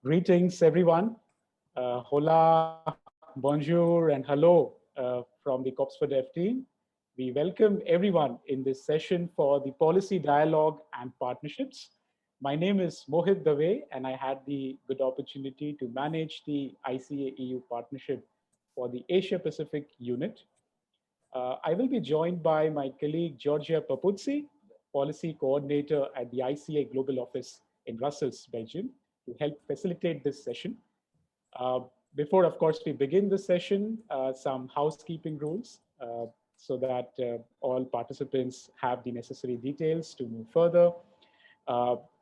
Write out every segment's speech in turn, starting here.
Greetings, everyone. Hola, bonjour, and hello from the Cooperative team. We welcome everyone in this session for the Policy Dialogue and Partnerships. My name is Mohit Dave, and I had the good opportunity to manage the ICA EU partnership for the Asia Pacific unit. I will be joined by my colleague Georgia Papuzzi, Policy Coordinator at the ICA Global Office in Brussels, Belgium, to help facilitate this session. Uh, Before, of course, we begin the session, some housekeeping rules so that all participants have the necessary details to move further.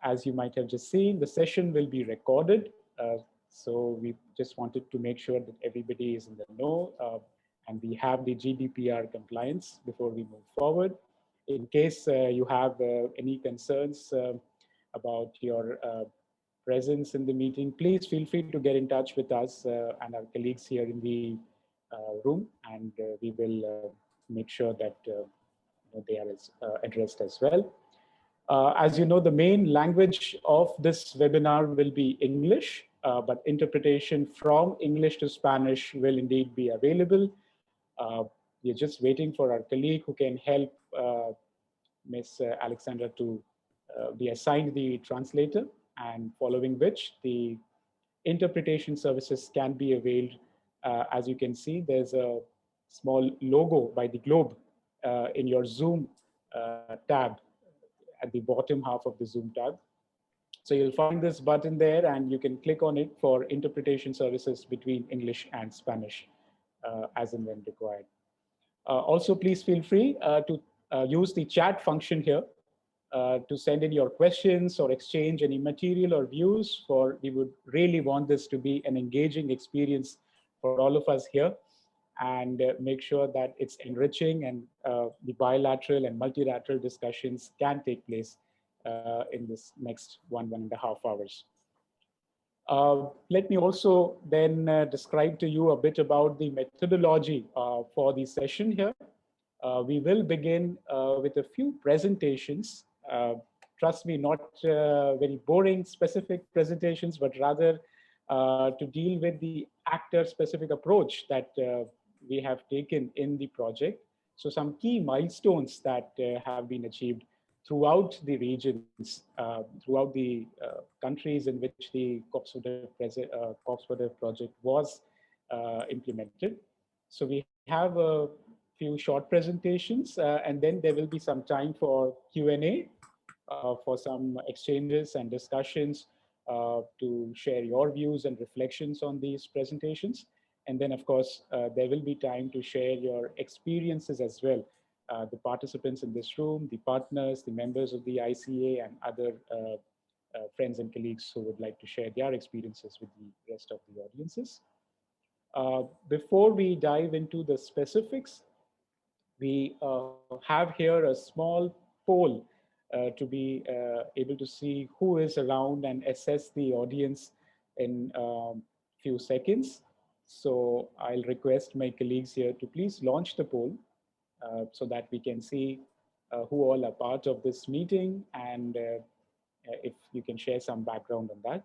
As you might have just seen, the session will be recorded. So we just wanted to make sure that everybody is in the know and we have the GDPR compliance before we move forward. In case you have any concerns about your presence in the meeting, please feel free to get in touch with us and our colleagues here in the room, and we will make sure that they are addressed as well. As you know, the main language of this webinar will be English, but interpretation from English to Spanish will indeed be available. We're just waiting for our colleague who can help Ms. Alexandra to be assigned the translator, and following which the interpretation services can be availed. As you can see, there's a small logo by the globe in your Zoom tab at the bottom half of the Zoom tab. So you'll find this button there and you can click on it for interpretation services between English and Spanish as and when required. Also, please feel free to use the chat function here to send in your questions or exchange any material or views. We would really want this to be an engaging experience for all of us here, and make sure that it's enriching and the bilateral and multilateral discussions can take place in this next 1.5 hours. Let me also then describe to you a bit about the methodology for the session here. We will begin with a few presentations. Trust me, not very boring specific presentations, but rather to deal with the actor-specific approach that we have taken in the project. So some key milestones that have been achieved throughout the regions, throughout the countries in which the Cooperative project was implemented. So we have a few short presentations, and then there will be some time for Q&A, for some exchanges and discussions to share your views and reflections on these presentations. And then, of course, there will be time to share your experiences as well. The participants in this room, the partners, the members of the ICA, and other friends and colleagues who would like to share their experiences with the rest of the audiences. Before we dive into the specifics, we have here a small poll to be able to see who is around and assess the audience in a few seconds. So I'll request my colleagues here to please launch the poll so that we can see who all are part of this meeting, and if you can share some background on that.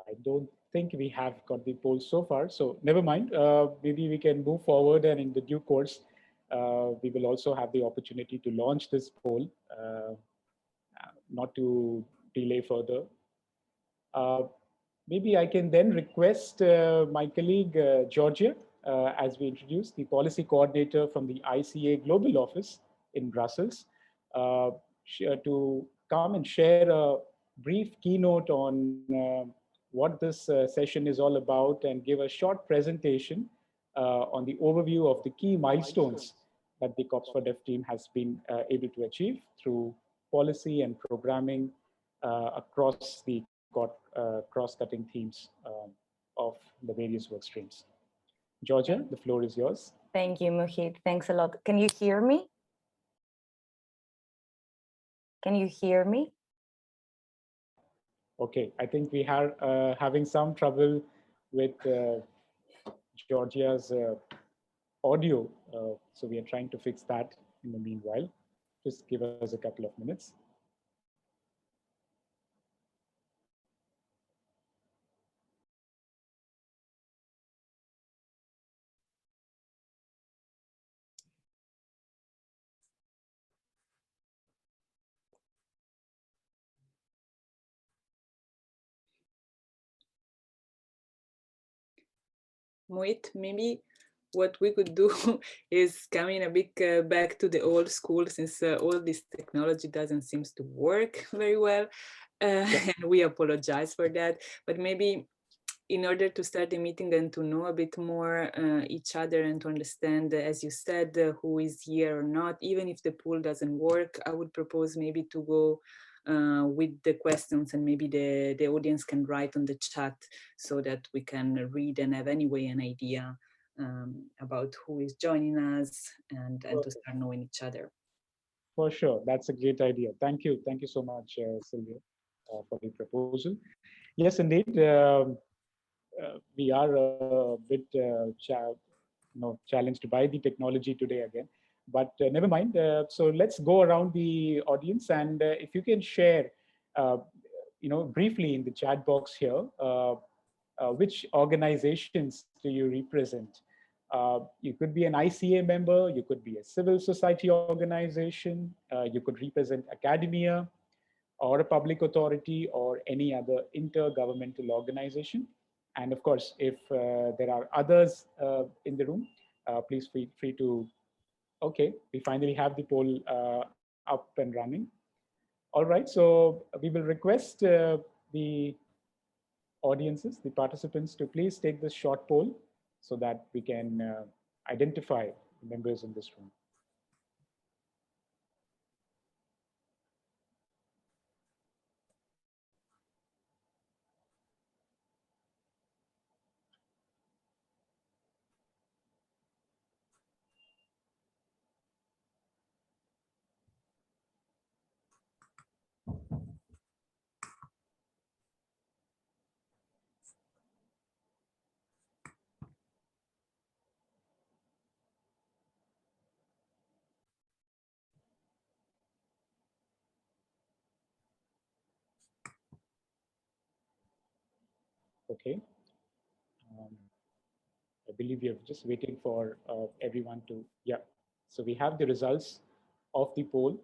I don't think we have got the poll so far, so never mind. Maybe we can move forward, and in the due course, we will also have the opportunity to launch this poll, not to delay further. Maybe I can then request my colleague, Georgia, as we introduce the policy coordinator from the ICA Global Office in Brussels, to come and share a brief keynote on what this session is all about, and give a short presentation on the overview of the key milestones that the Cooperative team has been able to achieve through policy and programming across the got cross-cutting themes of the various work streams. Georgia, the floor is yours. Thank you, Mohit. Thanks a lot. Can you hear me? Can you hear me? Okay, I think we are having some trouble with Georgia's audio, so we are trying to fix that in the meanwhile. Just give us a couple of minutes. Mohit, maybe what we could do is coming a bit back to the old school, since all this technology doesn't seem to work very well, and we apologize for that. But maybe in order to start the meeting and to know a bit more each other and to understand, as you said, who is here or not, even if the pool doesn't work, I would propose maybe to go with the questions, and maybe the audience can write on the chat so that we can read and have anyway an idea about who is joining us and to start knowing each other. For sure, that's a great idea. Thank you. Thank you so much, Sylvia, for the proposal. Yes, indeed. We are a bit challenged by the technology today again, but never mind. So let's go around the audience, and if you can share, briefly in the chat box here, which organizations do you represent? You could be an ICA member, you could be a civil society organization, you could represent academia, or a public authority, or any other intergovernmental organization. And of course, if there are others in the room, please feel free to, okay, we finally have the poll up and running. All right, so we will request the audiences, the participants, to please take this short poll so that we can identify the members in this room. Okay. I believe we are just waiting for everyone to, yeah. So we have the results of the poll.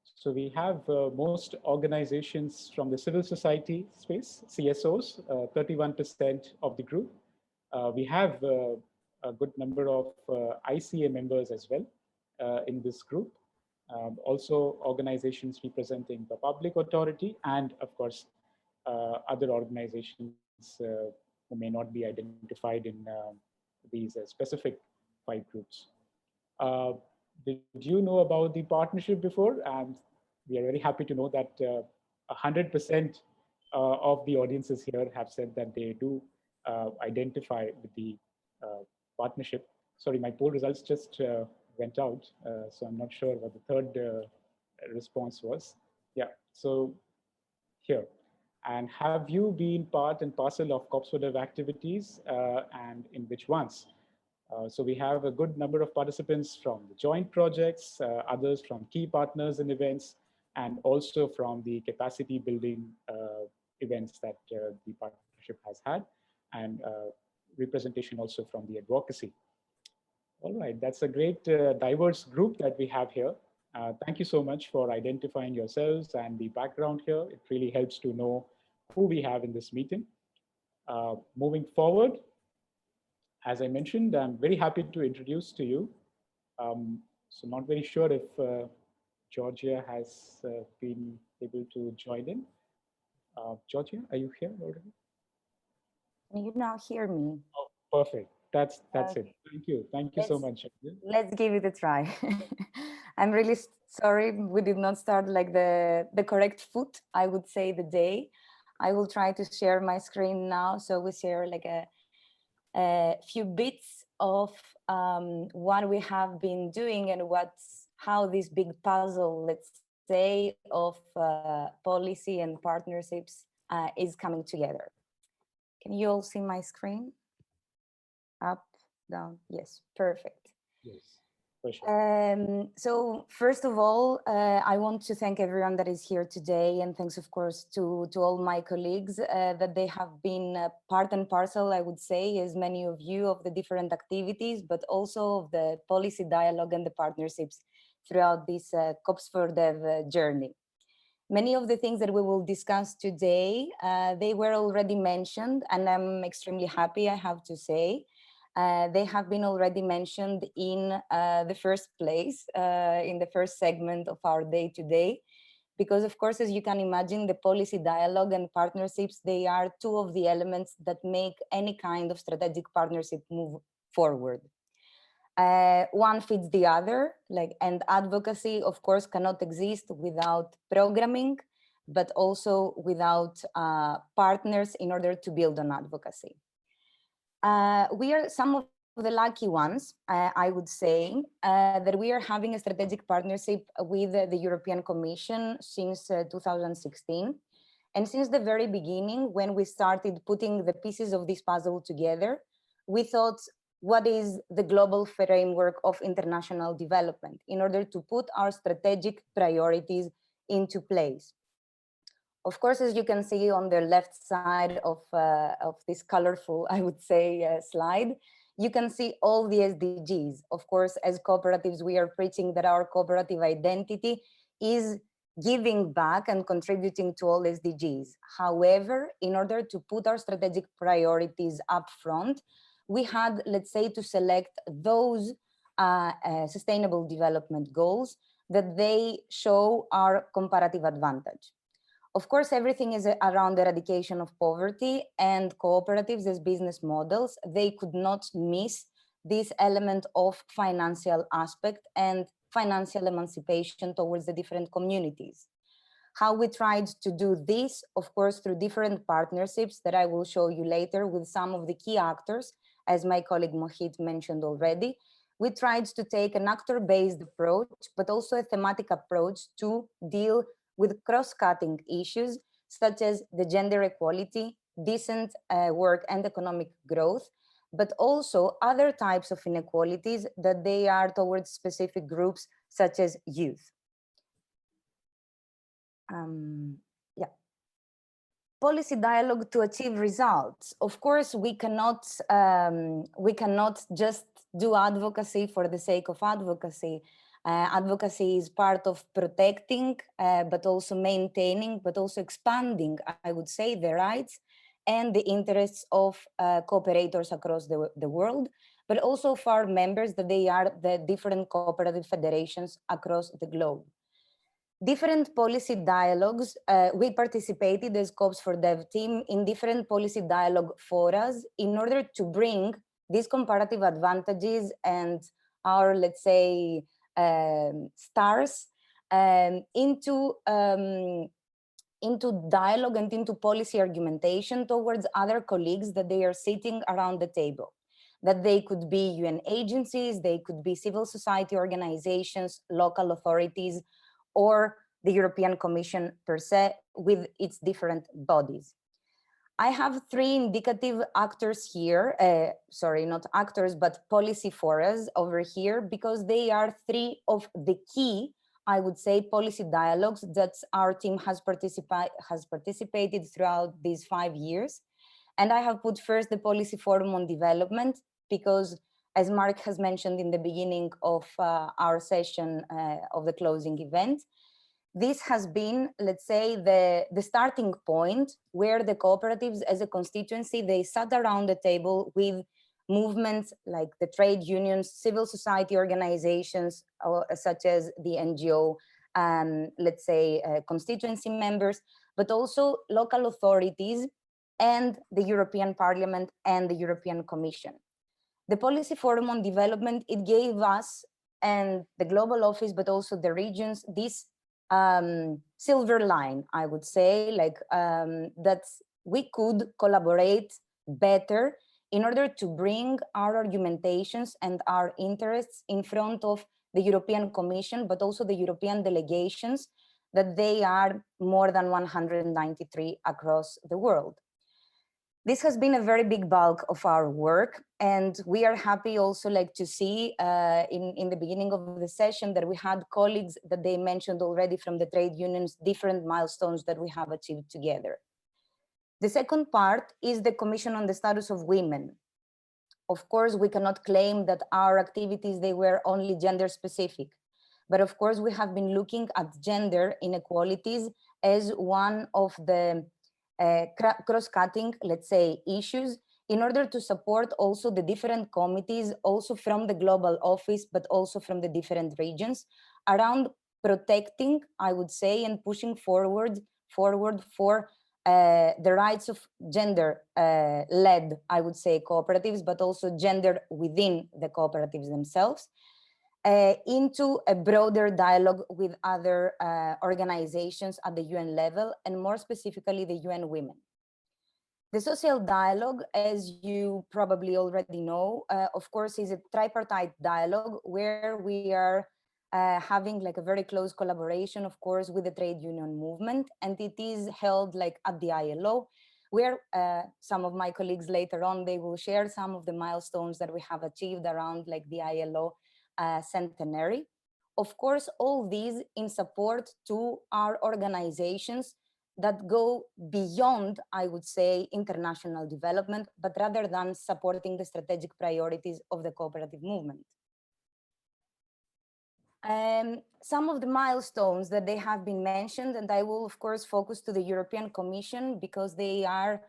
So we have most organizations from the civil society space, CSOs, 31% of the group. We have a good number of ICA members as well in this group. Also organizations representing the public authority, and of course, other organizations who may not be identified in these specific 5 groups. Did you know about the partnership before? And we are very happy to know that 100% of the audiences here have said that they do identify with the partnership. Sorry, my poll results just went out, so I'm not sure what the third response was. Yeah, so here. And have you been part and parcel of Cooperative activities, and in which ones? So we have a good number of participants from the joint projects, others from key partners in events, and also from the capacity building events that the partnership has had, and representation also from the advocacy. All right, that's a great diverse group that we have here. Thank you so much for identifying yourselves and the background here. It really helps to know who we have in this meeting. Moving forward, as I mentioned, I'm very happy to introduce to you. So not very sure if Georgia has been able to join in. Georgia, are you here already? Can you now hear me? Oh, perfect. That's Okay. it. Thank you so much. Let's give it a try. I'm really sorry we did not start like the correct foot, I would say, the day. I will try to share my screen now. So we share like a few bits of what we have been doing and how this big puzzle, let's say, of policy and partnerships is coming together. Can you all see my screen? Up, down, yes, perfect. Yes, for sure. So first of all, I want to thank everyone that is here today, and thanks, of course, to all my colleagues that they have been part and parcel, I would say, as many of you, of the different activities, but also of the policy dialogue and the partnerships throughout this COPS for Dev journey. Many of the things that we will discuss today, they were already mentioned, and I'm extremely happy, I have to say. They have been already mentioned in the first place, in the first segment of our day today, because of course, as you can imagine, the policy dialogue and partnerships, they are two of the elements that make any kind of strategic partnership move forward. One feeds the other, and advocacy, of course, cannot exist without programming, but also without partners in order to build on advocacy. We are some of the lucky ones, I would say, that we are having a strategic partnership with the European Commission since 2016. And since the very beginning, when we started putting the pieces of this puzzle together, we thought, what is the global framework of international development in order to put our strategic priorities into place? Of course, as you can see on the left side of this colorful, I would say, slide, you can see all the SDGs. Of course, as cooperatives, we are preaching that our cooperative identity is giving back and contributing to all SDGs. However, in order to put our strategic priorities up front, we had, let's say, to select those sustainable development goals that they show our comparative advantage. Of course, everything is around the eradication of poverty, and cooperatives as business models, they could not miss this element of financial aspect and financial emancipation towards the different communities. How we tried to do this, of course, through different partnerships that I will show you later with some of the key actors, as my colleague Mohit mentioned already. We tried to take an actor-based approach, but also a thematic approach to deal with cross-cutting issues such as the gender equality, decent work and economic growth, but also other types of inequalities that they are towards specific groups such as youth. Policy dialogue to achieve results. Of course, we cannot just do advocacy for the sake of advocacy. Advocacy is part of protecting, but also maintaining, but also expanding, I would say, the rights and the interests of cooperators across the world, but also of our members, that they are the different cooperative federations across the globe. Different policy dialogues, we participated as COPS for Dev team in different policy dialogue forums in order to bring these comparative advantages and our, let's say, stars into dialogue and into policy argumentation towards other colleagues that they are sitting around the table. That they could be UN agencies, they could be civil society organizations, local authorities, or the European Commission per se with its different bodies. I have three indicative actors here, sorry, not actors, but policy forums over here, because they are three of the key, I would say, policy dialogues that our team has participated throughout these 5 years. And I have put first the Policy Forum on Development, because as Mark has mentioned in the beginning of our session of the closing event, this has been, let's say, the starting point where the cooperatives as a constituency, they sat around the table with movements like the trade unions, civil society organizations, such as the NGO, let's say, constituency members, but also local authorities and the European Parliament and the European Commission. The Policy Forum on Development, it gave us and the Global Office, but also the regions, this silver line, I would say, like that we could collaborate better in order to bring our argumentations and our interests in front of the European Commission, but also the European delegations, that they are more than 193 across the world. This has been a very big bulk of our work, and we are happy also like to see in the beginning of the session that we had colleagues that they mentioned already from the trade unions, different milestones that we have achieved together. The second part is the Commission on the Status of Women. Of course, we cannot claim that our activities, they were only gender specific, but of course we have been looking at gender inequalities as one of the cross-cutting, let's say, issues in order to support also the different committees, also from the global office, but also from the different regions, around protecting, I would say, and pushing forward for the rights of gender-led, I would say, cooperatives, but also gender within the cooperatives themselves, into a broader dialogue with other organizations at the UN level, and more specifically the UN Women. The social dialogue, as you probably already know, of course, is a tripartite dialogue where we are having like a very close collaboration, of course, with the trade union movement, and it is held like at the ILO, where some of my colleagues later on, they will share some of the milestones that we have achieved around like the ILO centenary. Of course, all these in support to our organizations that go beyond, I would say, international development, but rather than supporting the strategic priorities of the cooperative movement. Some of the milestones that they have been mentioned, and I will of course focus to the European Commission, because they are,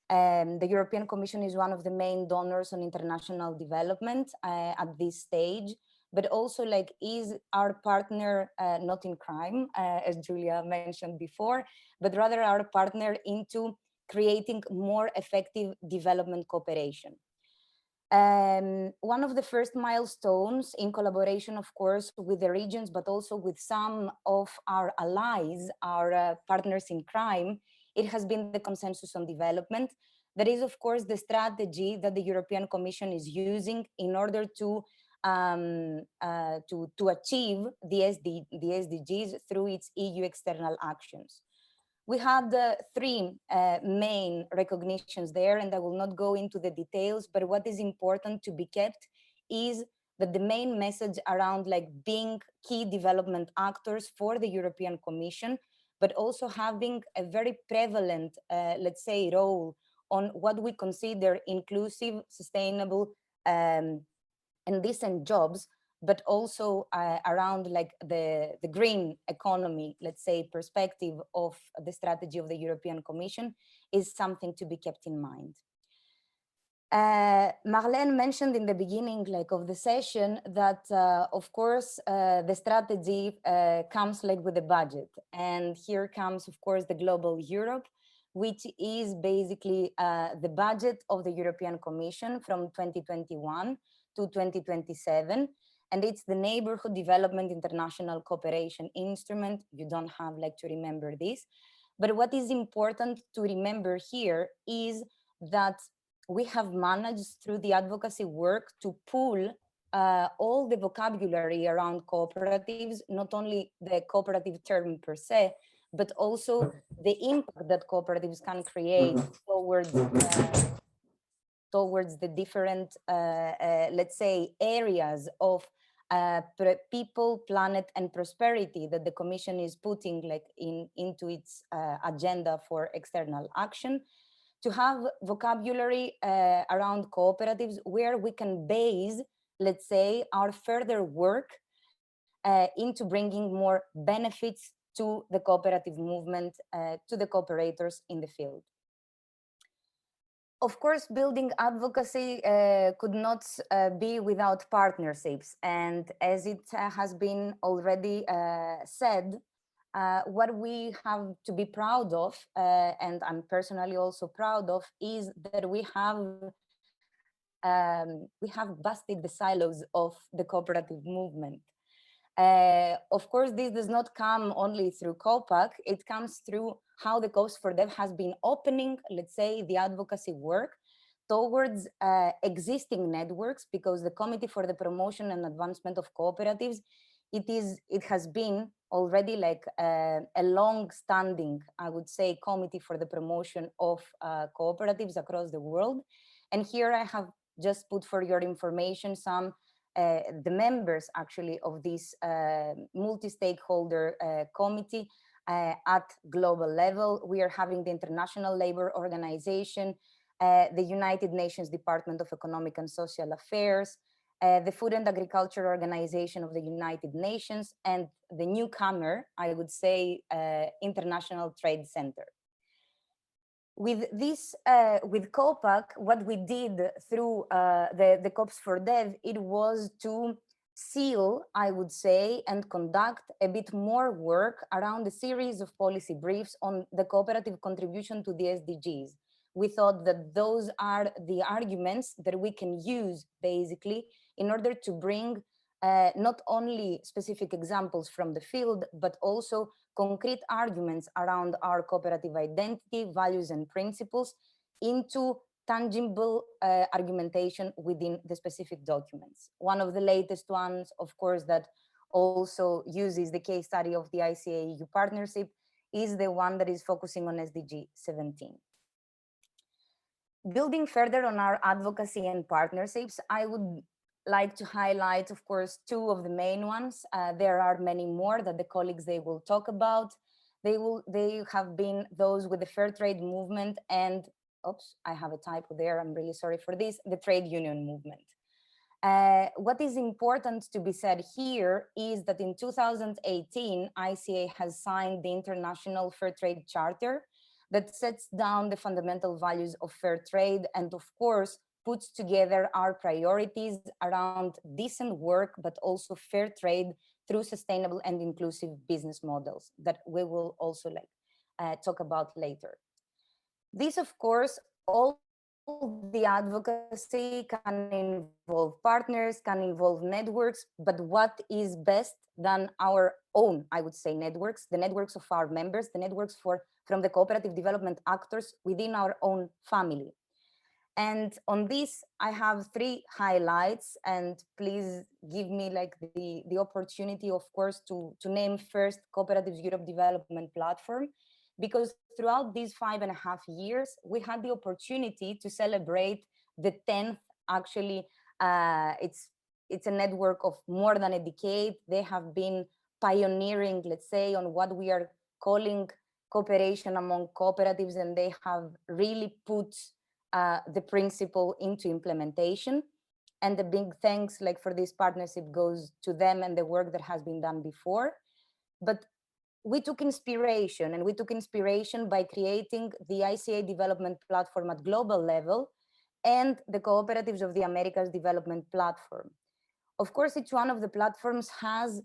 the European Commission is one of the main donors on international development at this stage, but also like is our partner, not in crime, as Julia mentioned before, but rather our partner into creating more effective development cooperation. One of the first milestones, in collaboration, of course, with the regions, but also with some of our allies, our partners in crime, it has been the consensus on development. That is, of course, the strategy that the European Commission is using in order to achieve the SDGs through its EU external actions. We had three main recognitions there, and I will not go into the details, but what is important to be kept is that the main message around like being key development actors for the European Commission, but also having a very prevalent, let's say, role on what we consider inclusive, sustainable, and decent jobs, but also around like the green economy, let's say, perspective of the strategy of the European Commission is something to be kept in mind. Marlene mentioned in the beginning like of the session that of course the strategy comes like with a budget, and here comes of course the Global Europe, which is basically the budget of the European Commission from 2021 to 2027. And it's the Neighborhood Development International Cooperation Instrument. You don't have like to remember this. But what is important to remember here is that we have managed through the advocacy work to pull all the vocabulary around cooperatives, not only the cooperative term per se, but also the impact that cooperatives can create towards the different, let's say, areas of people, planet, and prosperity that the Commission is putting like into its agenda for external action, to have vocabulary around cooperatives where we can base, let's say, our further work into bringing more benefits to the cooperative movement, to the cooperators in the field. Of course, building advocacy could not be without partnerships. And as it has been already said, what we have to be proud of, and I'm personally also proud of, is that we have busted the silos of the cooperative movement. Of course, this does not come only through COPAC, it comes through how the COPS for Dev has been opening, let's say, the advocacy work towards existing networks, because the Committee for the Promotion and Advancement of Cooperatives, it has been already like a long-standing, I would say, committee for the promotion of cooperatives across the world. And here I have just put for your information some the members actually of this multi-stakeholder committee at global level. We are having the International Labour Organization, the United Nations Department of Economic and Social Affairs, the Food and Agriculture Organization of the United Nations, and the newcomer, I would say, International Trade Center. With this, with COPAC, what we did through the COPS for Dev, it was to seal, I would say, and conduct a bit more work around a series of policy briefs on the cooperative contribution to the SDGs. We thought that those are the arguments that we can use basically in order to bring not only specific examples from the field, but also concrete arguments around our cooperative identity, values, and principles into tangible argumentation within the specific documents. One of the latest ones, of course, that also uses the case study of the ICA-EU partnership is the one that is focusing on SDG 17. Building further on our advocacy and partnerships, I would like to highlight, of course, two of the main ones. There are many more that the colleagues, they will talk about. They have been those with the fair trade movement and, oops, I have a typo there, I'm really sorry for this, the trade union movement. What is important to be said here is that in 2018, ICA has signed the International Fair Trade Charter that sets down the fundamental values of fair trade and, of course, puts together our priorities around decent work, but also fair trade through sustainable and inclusive business models that we will also talk about later. This, of course, all the advocacy can involve partners, can involve networks, but what is best than our own, I would say, networks, the networks of our members, the networks from the cooperative development actors within our own family. And on this, I have three highlights, and please give me like the opportunity, of course, to name first Cooperatives Europe Development Platform, because throughout these 5.5 years, we had the opportunity to celebrate the 10th, actually, it's a network of more than a decade. They have been pioneering, let's say, on what we are calling cooperation among cooperatives, and they have really put the principle into implementation. And the big thanks like for this partnership goes to them and the work that has been done before. But we took inspiration, and we took inspiration by creating the ICA development platform at global level and the Cooperatives of the Americas development platform. Of course, each one of the platforms has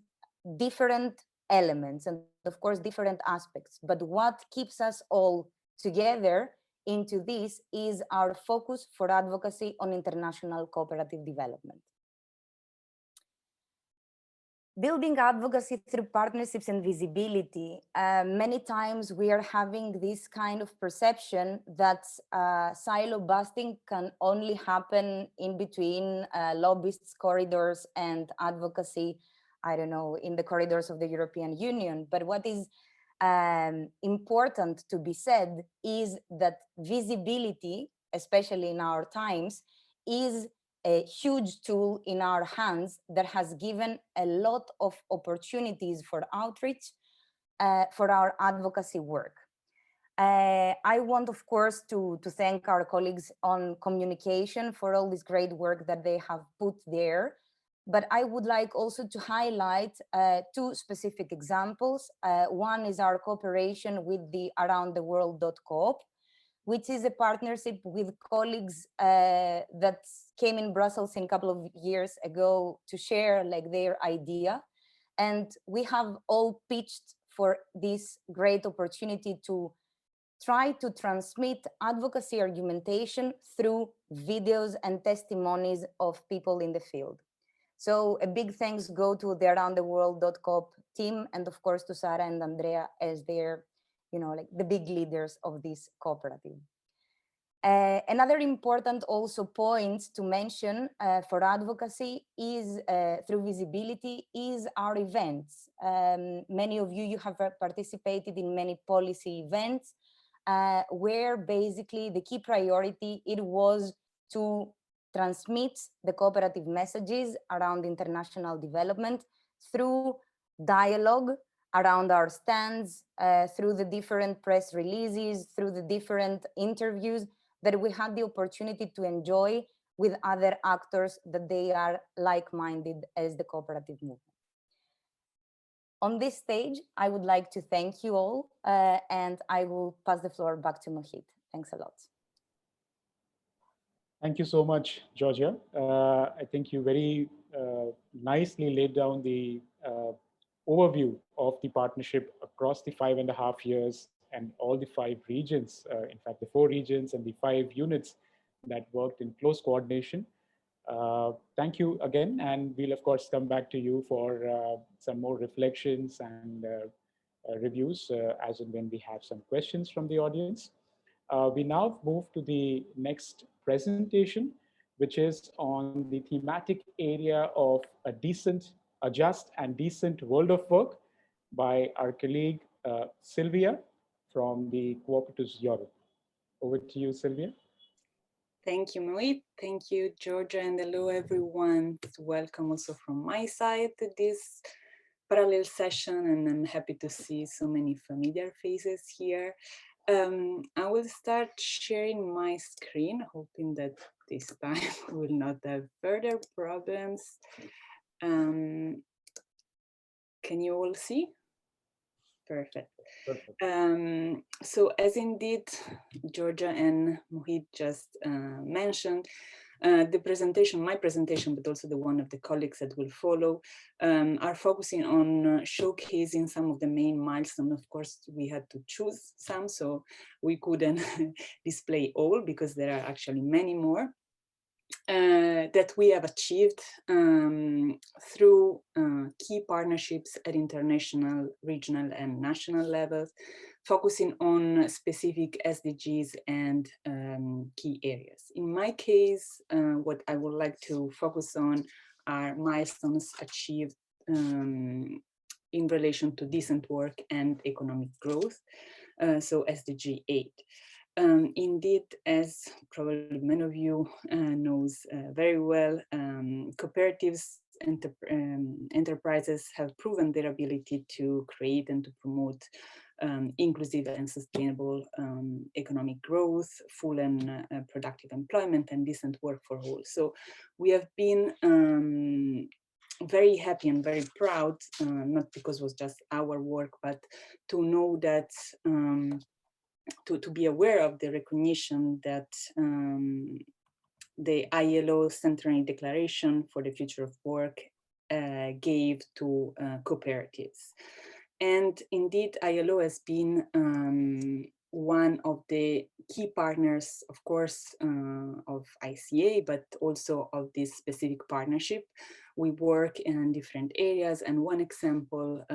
different elements and of course different aspects, but what keeps us all together into this is our focus for advocacy on international cooperative development. Building advocacy through partnerships and visibility, many times we are having this kind of perception that silo busting can only happen in between lobbyists' corridors and advocacy, I don't know, in the corridors of the European Union. But what is important to be said is that visibility, especially in our times, is a huge tool in our hands that has given a lot of opportunities for outreach for our advocacy work. I want, of course, to thank our colleagues on communication for all this great work that they have put there. But I would like also to highlight two specific examples. One is our cooperation with the aroundtheworld.coop, which is a partnership with colleagues that came in Brussels a couple of years ago to share like their idea. And we have all pitched for this great opportunity to try to transmit advocacy argumentation through videos and testimonies of people in the field. So a big thanks go to the aroundtheworld.coop team, and of course to Sara and Andrea as their, like the big leaders of this cooperative. Another important also point to mention for advocacy is through visibility is our events. Many of you have participated in many policy events where basically the key priority it was to transmit the cooperative messages around international development through dialogue around our stands, through the different press releases, through the different interviews that we had the opportunity to enjoy with other actors that they are like-minded as the cooperative movement. On this stage, I would like to thank you all, and I will pass the floor back to Mohit. Thanks a lot. Thank you so much, Georgia. I think you very nicely laid down the overview of the partnership across the 5.5 years and all the 5 regions, in fact, the 4 regions and the 5 units that worked in close coordination. Thank you again, and we'll of course come back to you for some more reflections and reviews as and when we have some questions from the audience. We now move to the next presentation, which is on the thematic area of a just and decent world of work by our colleague Sylvia from the Cooperatives Europe. Over to you, Sylvia. Thank you, Mohit. Thank you, Georgia, and hello, everyone. Welcome also from my side to this parallel session, and I'm happy to see so many familiar faces here. I will start sharing my screen, hoping that this time we will not have further problems. Can you all see? Perfect. So as indeed Georgia and Mohit just mentioned, the presentation, my presentation, but also the one of the colleagues that will follow, are focusing on showcasing some of the main milestones. Of course, we had to choose some, so we couldn't display all because there are actually many more. That we have achieved through key partnerships at international, regional, and national levels, focusing on specific SDGs and key areas. In my case, what I would like to focus on are milestones achieved in relation to decent work and economic growth, so SDG 8. Indeed, as probably many of you knows very well, cooperatives enterprises have proven their ability to create and to promote inclusive and sustainable economic growth, full and productive employment, and decent work for all. So we have been very happy and very proud, not because it was just our work, but to know that to be aware of the recognition that the ILO Centenary Declaration for the Future of Work gave to cooperatives. And indeed, ILO has been one of the key partners, of course, of ICA, but also of this specific partnership. We work in different areas, and one example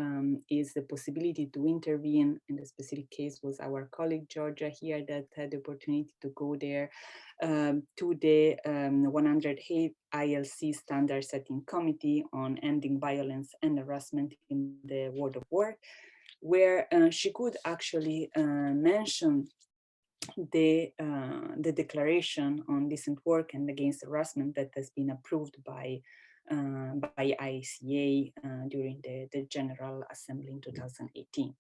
is the possibility to intervene. In the specific case was our colleague Georgia here that had the opportunity to go there to the 108 ILC Standard Setting Committee on Ending Violence and Harassment in the World of Work, where she could actually mention the declaration on decent work and against harassment that has been approved by ICA during the General Assembly in 2018.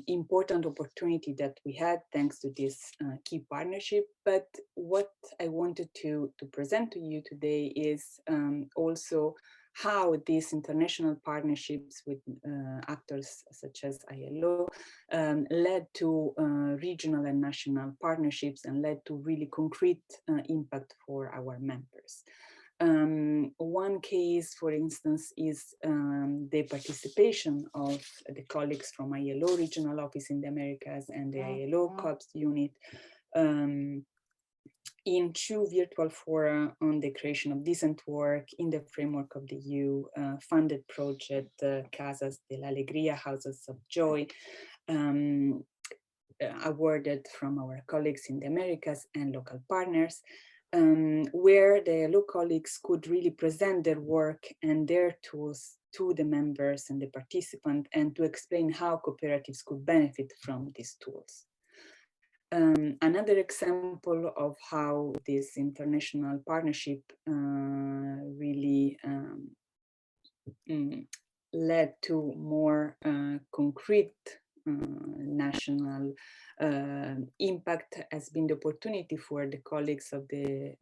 Important opportunity that we had thanks to this key partnership. But what I wanted to present to you today is also how these international partnerships with actors such as ILO led to regional and national partnerships and led to really concrete impact for our members. One case, for instance, is the participation of the colleagues from ILO Regional Office in the Americas and the ILO COPS unit in 2 virtual fora on the creation of decent work in the framework of the EU funded project Casas de la Alegría, Houses of Joy, awarded from our colleagues in the Americas and local partners, where the local colleagues could really present their work and their tools to the members and the participants, and to explain how cooperatives could benefit from these tools. Another example of how this international partnership really led to more concrete national impact has been the opportunity for the colleagues of the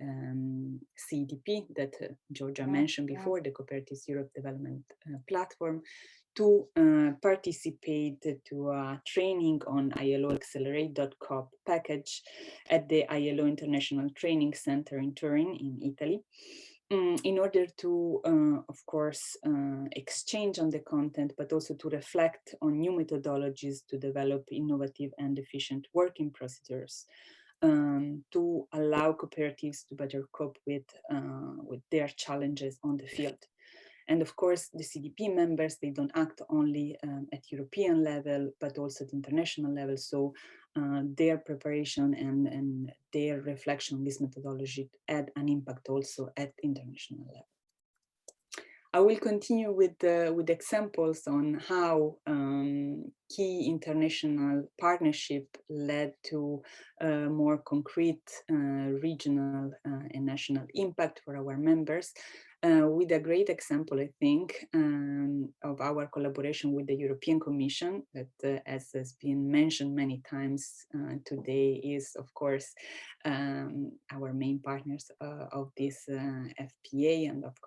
CDP that Georgia mentioned before, the Cooperatives Europe Development Platform, to participate to a training on ILO Accelerate.coop package at the ILO International Training Center in Turin in Italy, in order to, of course, exchange on the content, but also to reflect on new methodologies to develop innovative and efficient working procedures to allow cooperatives to better cope with their challenges on the field. And of course, the CDP members, they don't act only at European level, but also at international level. So their preparation and their reflection on this methodology had an impact also at international level. I will continue with examples on how key international partnership led to more concrete regional and national impact for our members. With a great example, I think, of our collaboration with the European Commission that, as has been mentioned many times today, is, of course, our main partners of this FPA and of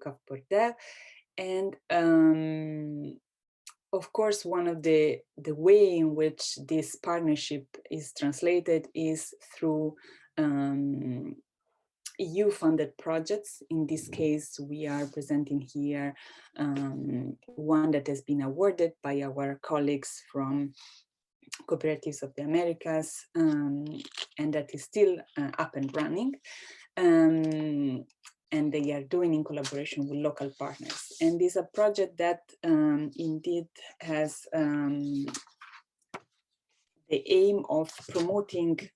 Cooperative. And of course, one of the way in which this partnership is translated is through EU-funded projects. In this case, we are presenting here one that has been awarded by our colleagues from Cooperatives of the Americas, and that is still up and running. And they are doing in collaboration with local partners. And this is a project that indeed has the aim of promoting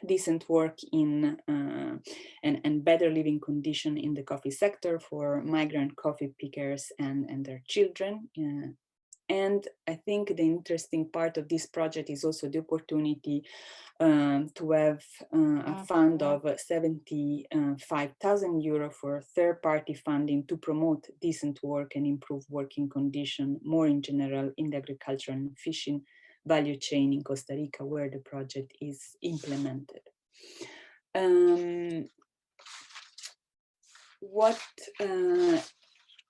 decent work in and better living condition in the coffee sector for migrant coffee pickers and their children. And I think the interesting part of this project is also the opportunity to have a fund of 75,000 euro for third-party funding to promote decent work and improve working condition more in general in the agriculture and fishing value chain in Costa Rica, where the project is implemented. What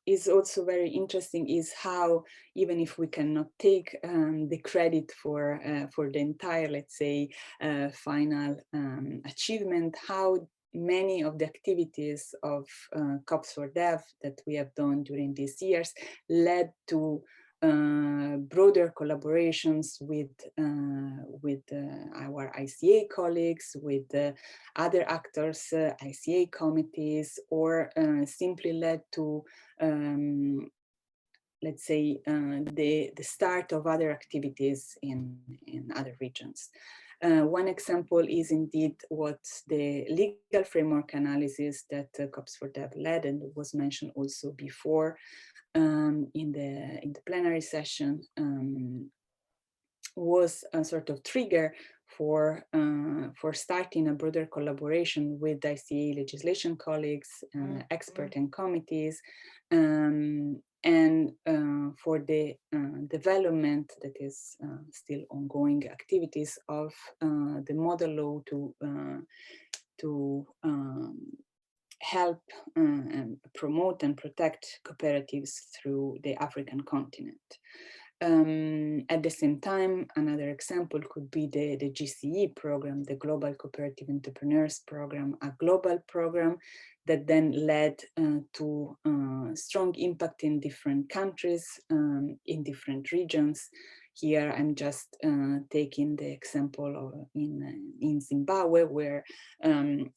is also very interesting is how, even if we cannot take the credit for the entire, let's say, final achievement, how many of the activities of COPS for Dev that we have done during these years led to broader collaborations with our ICA colleagues, with other actors, ICA committees, or simply led to, let's say, the start of other activities in other regions. One example is indeed what the legal framework analysis that COPS for Dev led, and was mentioned also before in the plenary session, was a sort of trigger for starting a broader collaboration with ICA legislation colleagues, experts and committees, and for the development that is still ongoing activities of the model law to help and promote and protect cooperatives through the African continent. At the same time, another example could be the GCE program, the Global Cooperative Entrepreneurs Program, a global program that then led to strong impact in different countries, in different regions, Here I'm just taking the example of in Zimbabwe, where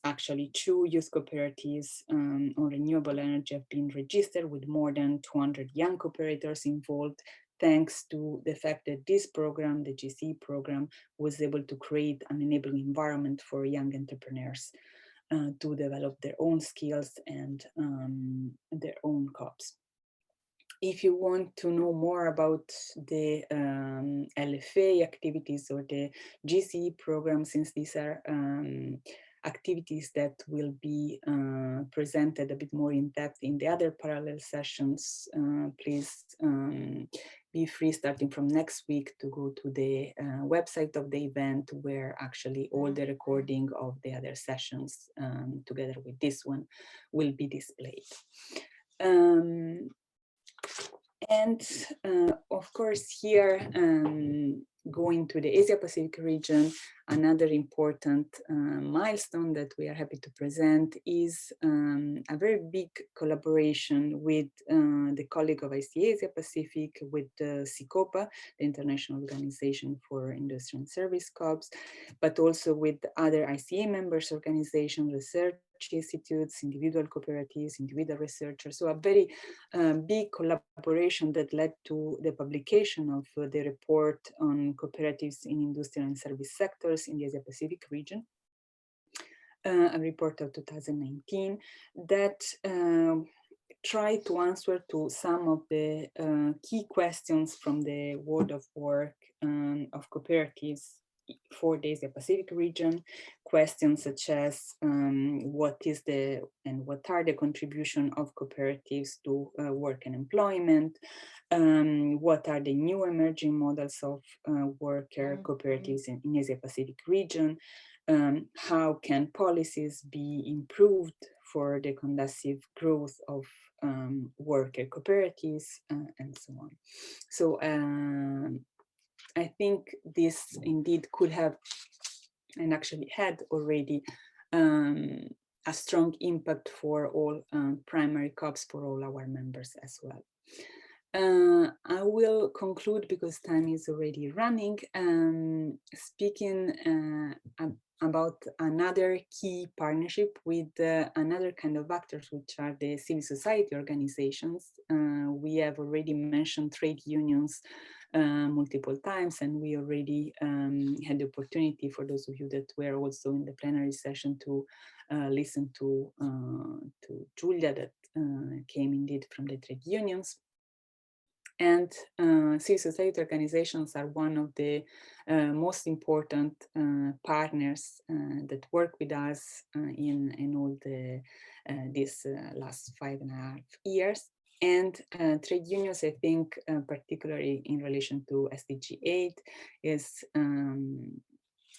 actually 2 youth cooperatives on renewable energy have been registered with more than 200 young cooperators involved, thanks to the fact that this program, the GC program, was able to create an enabling environment for young entrepreneurs to develop their own skills and their own COPs. If you want to know more about the LFA activities or the GCE program, since these are activities that will be presented a bit more in depth in the other parallel sessions, please be free starting from next week to go to the website of the event, where actually all the recording of the other sessions together with this one will be displayed. And of course, here, going to the Asia Pacific region, another important milestone that we are happy to present is a very big collaboration with the colleague of ICA Asia Pacific, with SICOPA, the International Organization for Industry and Service COPs, but also with other ICA members organizations, research institutes, individual cooperatives, individual researchers. So a very big collaboration that led to the publication of the report on cooperatives in industrial and service sectors in the Asia Pacific region, a report of 2019 that tried to answer to some of the key questions from the world of work of cooperatives for the Asia Pacific region, questions such as what are the contribution of cooperatives to work and employment, what are the new emerging models of worker cooperatives in Asia Pacific region, how can policies be improved for the conducive growth of worker cooperatives, and so on. So I think this indeed could have, and actually had already, a strong impact for all primary COPs, for all our members as well. I will conclude because time is already running, speaking about another key partnership with another kind of actors, which are the civil society organizations. We have already mentioned trade unions multiple times, and we already had the opportunity, for those of you that were also in the plenary session, to listen to Julia, that came indeed from the trade unions. And civil society organizations are one of the most important partners that work with us in all the these last 5.5 years. And trade unions, I think, particularly in relation to SDG 8, is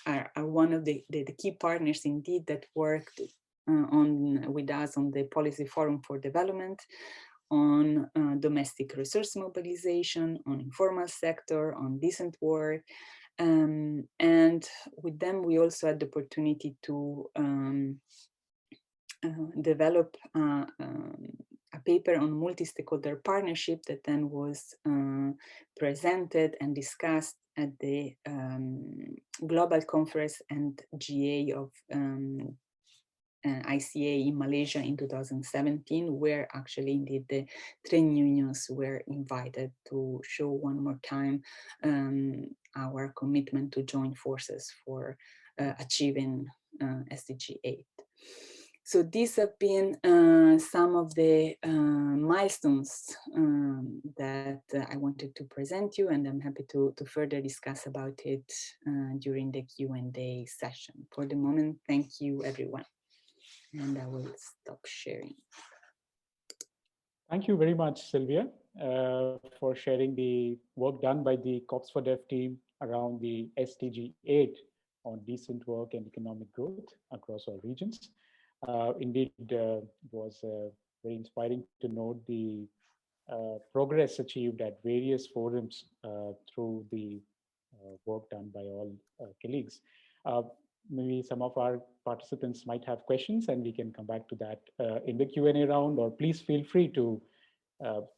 are one of the key partners indeed that worked with us on the Policy Forum for Development, on domestic resource mobilization, on informal sector, on decent work. And with them, we also had the opportunity to develop a paper on multi-stakeholder partnership that then was presented and discussed at the Global Conference and GA of ICA in Malaysia in 2017, where actually indeed the trade unions were invited to show one more time our commitment to join forces for achieving SDG 8. So these have been some of the milestones that I wanted to present you, and I'm happy to further discuss about it during the Q&A session. For the moment, thank you everyone. And I will stop sharing. Thank you very much, Sylvia, for sharing the work done by the COPS for Dev team around the SDG 8 on decent work and economic growth across all regions. Indeed, it was very inspiring to note the progress achieved at various forums through the work done by all colleagues. Maybe some of our participants might have questions, and we can come back to that in the Q&A round, or please feel free to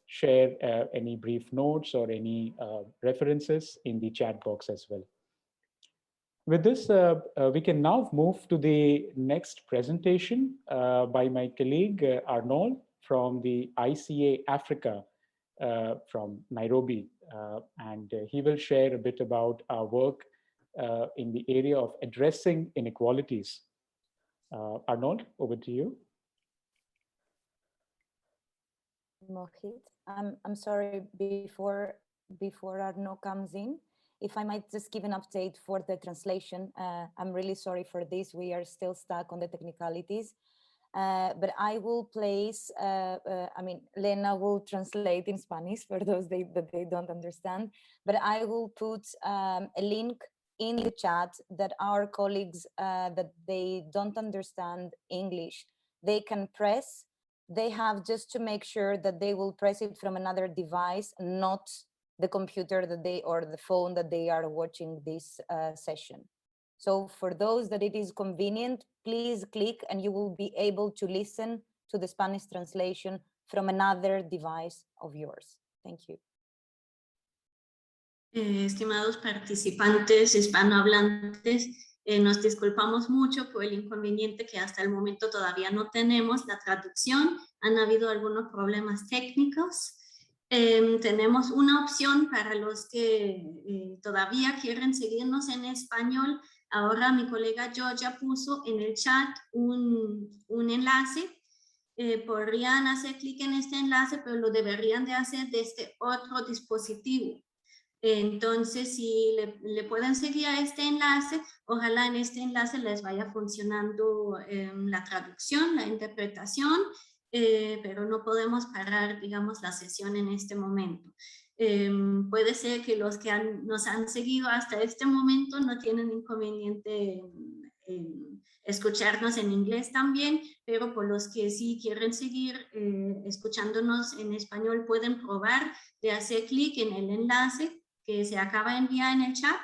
share any brief notes or any references in the chat box as well. With this, we can now move to the next presentation by my colleague Arnold from the ICA Africa from Nairobi. And he will share a bit about our work in the area of addressing inequalities. Arnold, over to you. Mohit, I'm sorry, before Arno comes in, if I might just give an update for the translation. I'm really sorry for this. We are still stuck on the technicalities. But I will place, I mean, Lena will translate in Spanish for those that they don't understand, but I will put a link in the chat that our colleagues that they don't understand English, they can press. They have just to make sure that they will press it from another device, not the computer that they or the phone that they are watching this session. So for those that it is convenient, please click and you will be able to listen to the Spanish translation from another device of yours. Thank you. Estimados participantes hispanohablantes, nos disculpamos mucho por el inconveniente que hasta el momento todavía no tenemos la traducción. Han habido algunos problemas técnicos. Tenemos una opción para los que todavía quieren seguirnos en español. Ahora mi colega Georgia puso en el chat un enlace. Podrían hacer clic en este enlace, pero lo deberían de hacer desde otro dispositivo. Entonces, si le pueden seguir a este enlace, ojalá en este enlace les vaya funcionando la traducción, la interpretación, pero no podemos parar, digamos, la sesión en este momento. Puede ser que los que nos han seguido hasta este momento no tienen inconveniente en escucharnos en inglés también, pero por los que sí quieren seguir escuchándonos en español, pueden probar de hacer clic en el enlace que se acaba de enviar en el chat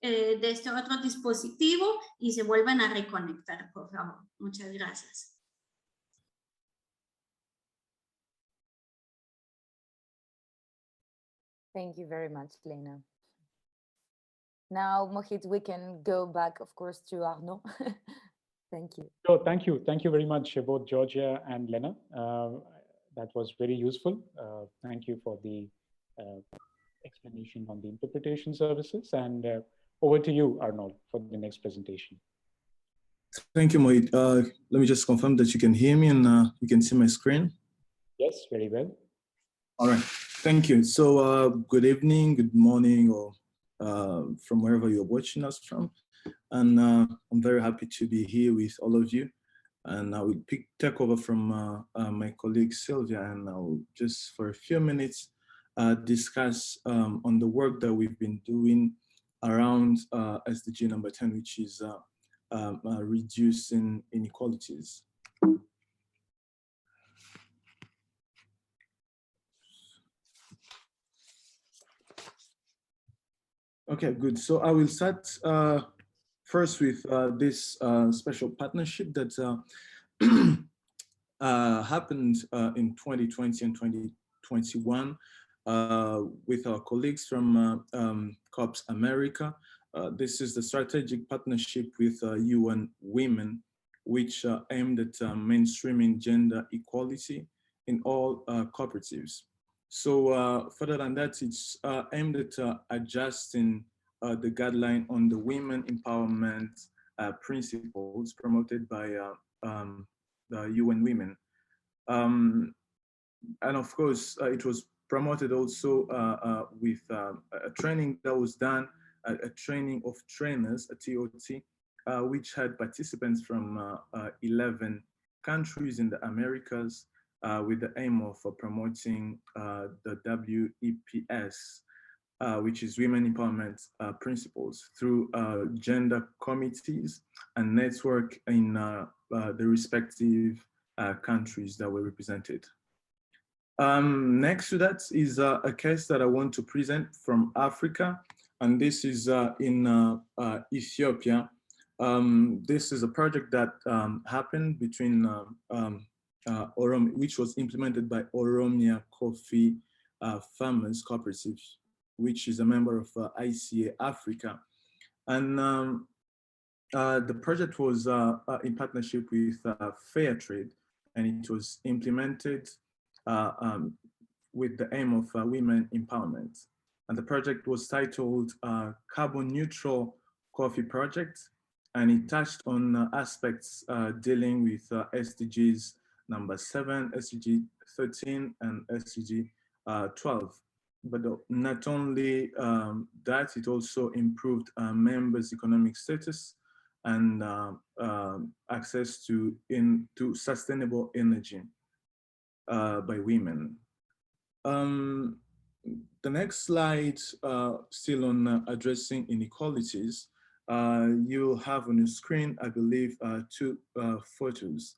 de este otro dispositivo y se vuelvan a reconectar, por favor. Muchas gracias. Thank you very much, Lena. Now, Mohit, we can go back, of course, to Arno. Thank you. Oh, thank you. Thank you very much, both Georgia and Lena. That was very useful. Thank you for the explanation on the interpretation services. And over to you, Arnold, for the next presentation. Thank you, Mohit. Let me just confirm that you can hear me and you can see my screen. Yes, very well. All right, thank you. So good evening, good morning, or from wherever you're watching us from. And I'm very happy to be here with all of you. And I will take over from my colleague Sylvia, and I will just for a few minutes discuss on the work that we've been doing around SDG number 10, which is reducing inequalities. Okay, good. So I will start first with this special partnership that happened in 2020 and 2021 with our colleagues from COPS America. This is the strategic partnership with UN Women, which aimed at mainstreaming gender equality in all cooperatives. So further than that, it's aimed at adjusting the guideline on the women empowerment principles promoted by the UN Women. And of course, it was promoted also with a training that was done, a training of trainers, a TOT, which had participants from 11 countries in the Americas, with the aim of promoting the WEPS, which is Women Empowerment Principles, through gender committees and network in the respective countries that were represented. Next to that is a case that I want to present from Africa, and this is in Ethiopia. This is a project that happened between which was implemented by Oromia Coffee Farmers Cooperative, which is a member of ICA Africa. And the project was in partnership with Fair Trade, and it was implemented with the aim of women empowerment. And the project was titled Carbon Neutral Coffee Project, and it touched on aspects dealing with SDGs number 7, SDG 13, and SDG 12. But not only that, it also improved members' economic status and access to sustainable energy by women. The next slide, still on addressing inequalities, you'll have on your screen, I believe, 2 photos.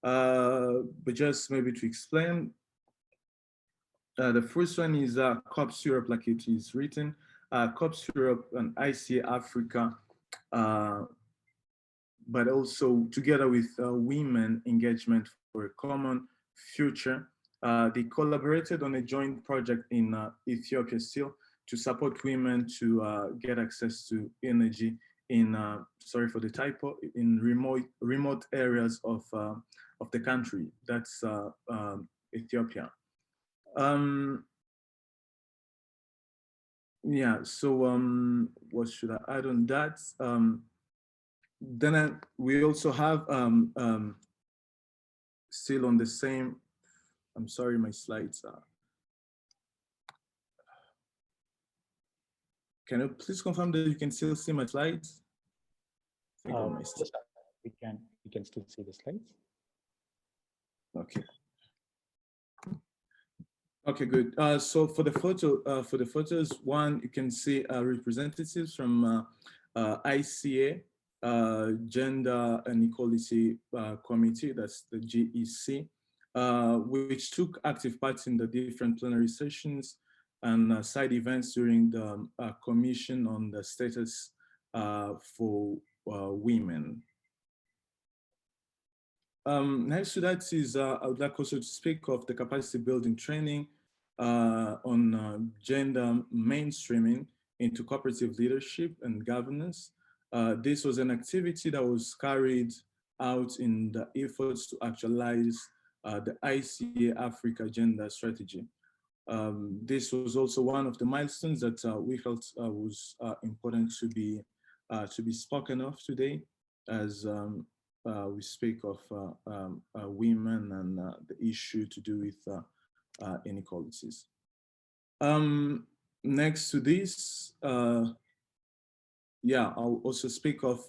But just maybe to explain, the first one is COPS Europe, like it is written, COPS Europe and ICA Africa, but also together with women engagement for a common future. They collaborated on a joint project in Ethiopia still to support women to get access to energy in, sorry for the typo, in remote areas of the country. That's Ethiopia. Yeah, so what should I add on that? Then we also have still on the same, I'm sorry, my slides are. Can you please confirm that you can still see my slides? Yes, we can still see the slides. Okay. Okay, good. So for the photos, one, you can see representatives from ICA, Gender and Equality Committee, that's the GEC, which took active part in the different plenary sessions and side events during the Commission on the Status for Women. Next to that is, I would like also to speak of the capacity building training on gender mainstreaming into cooperative leadership and governance. This was an activity that was carried out in the efforts to actualize the ICA Africa gender strategy. This was also one of the milestones that we felt was important to be spoken of today, as we speak of women and the issue to do with inequalities. Next to this, yeah, I'll also speak of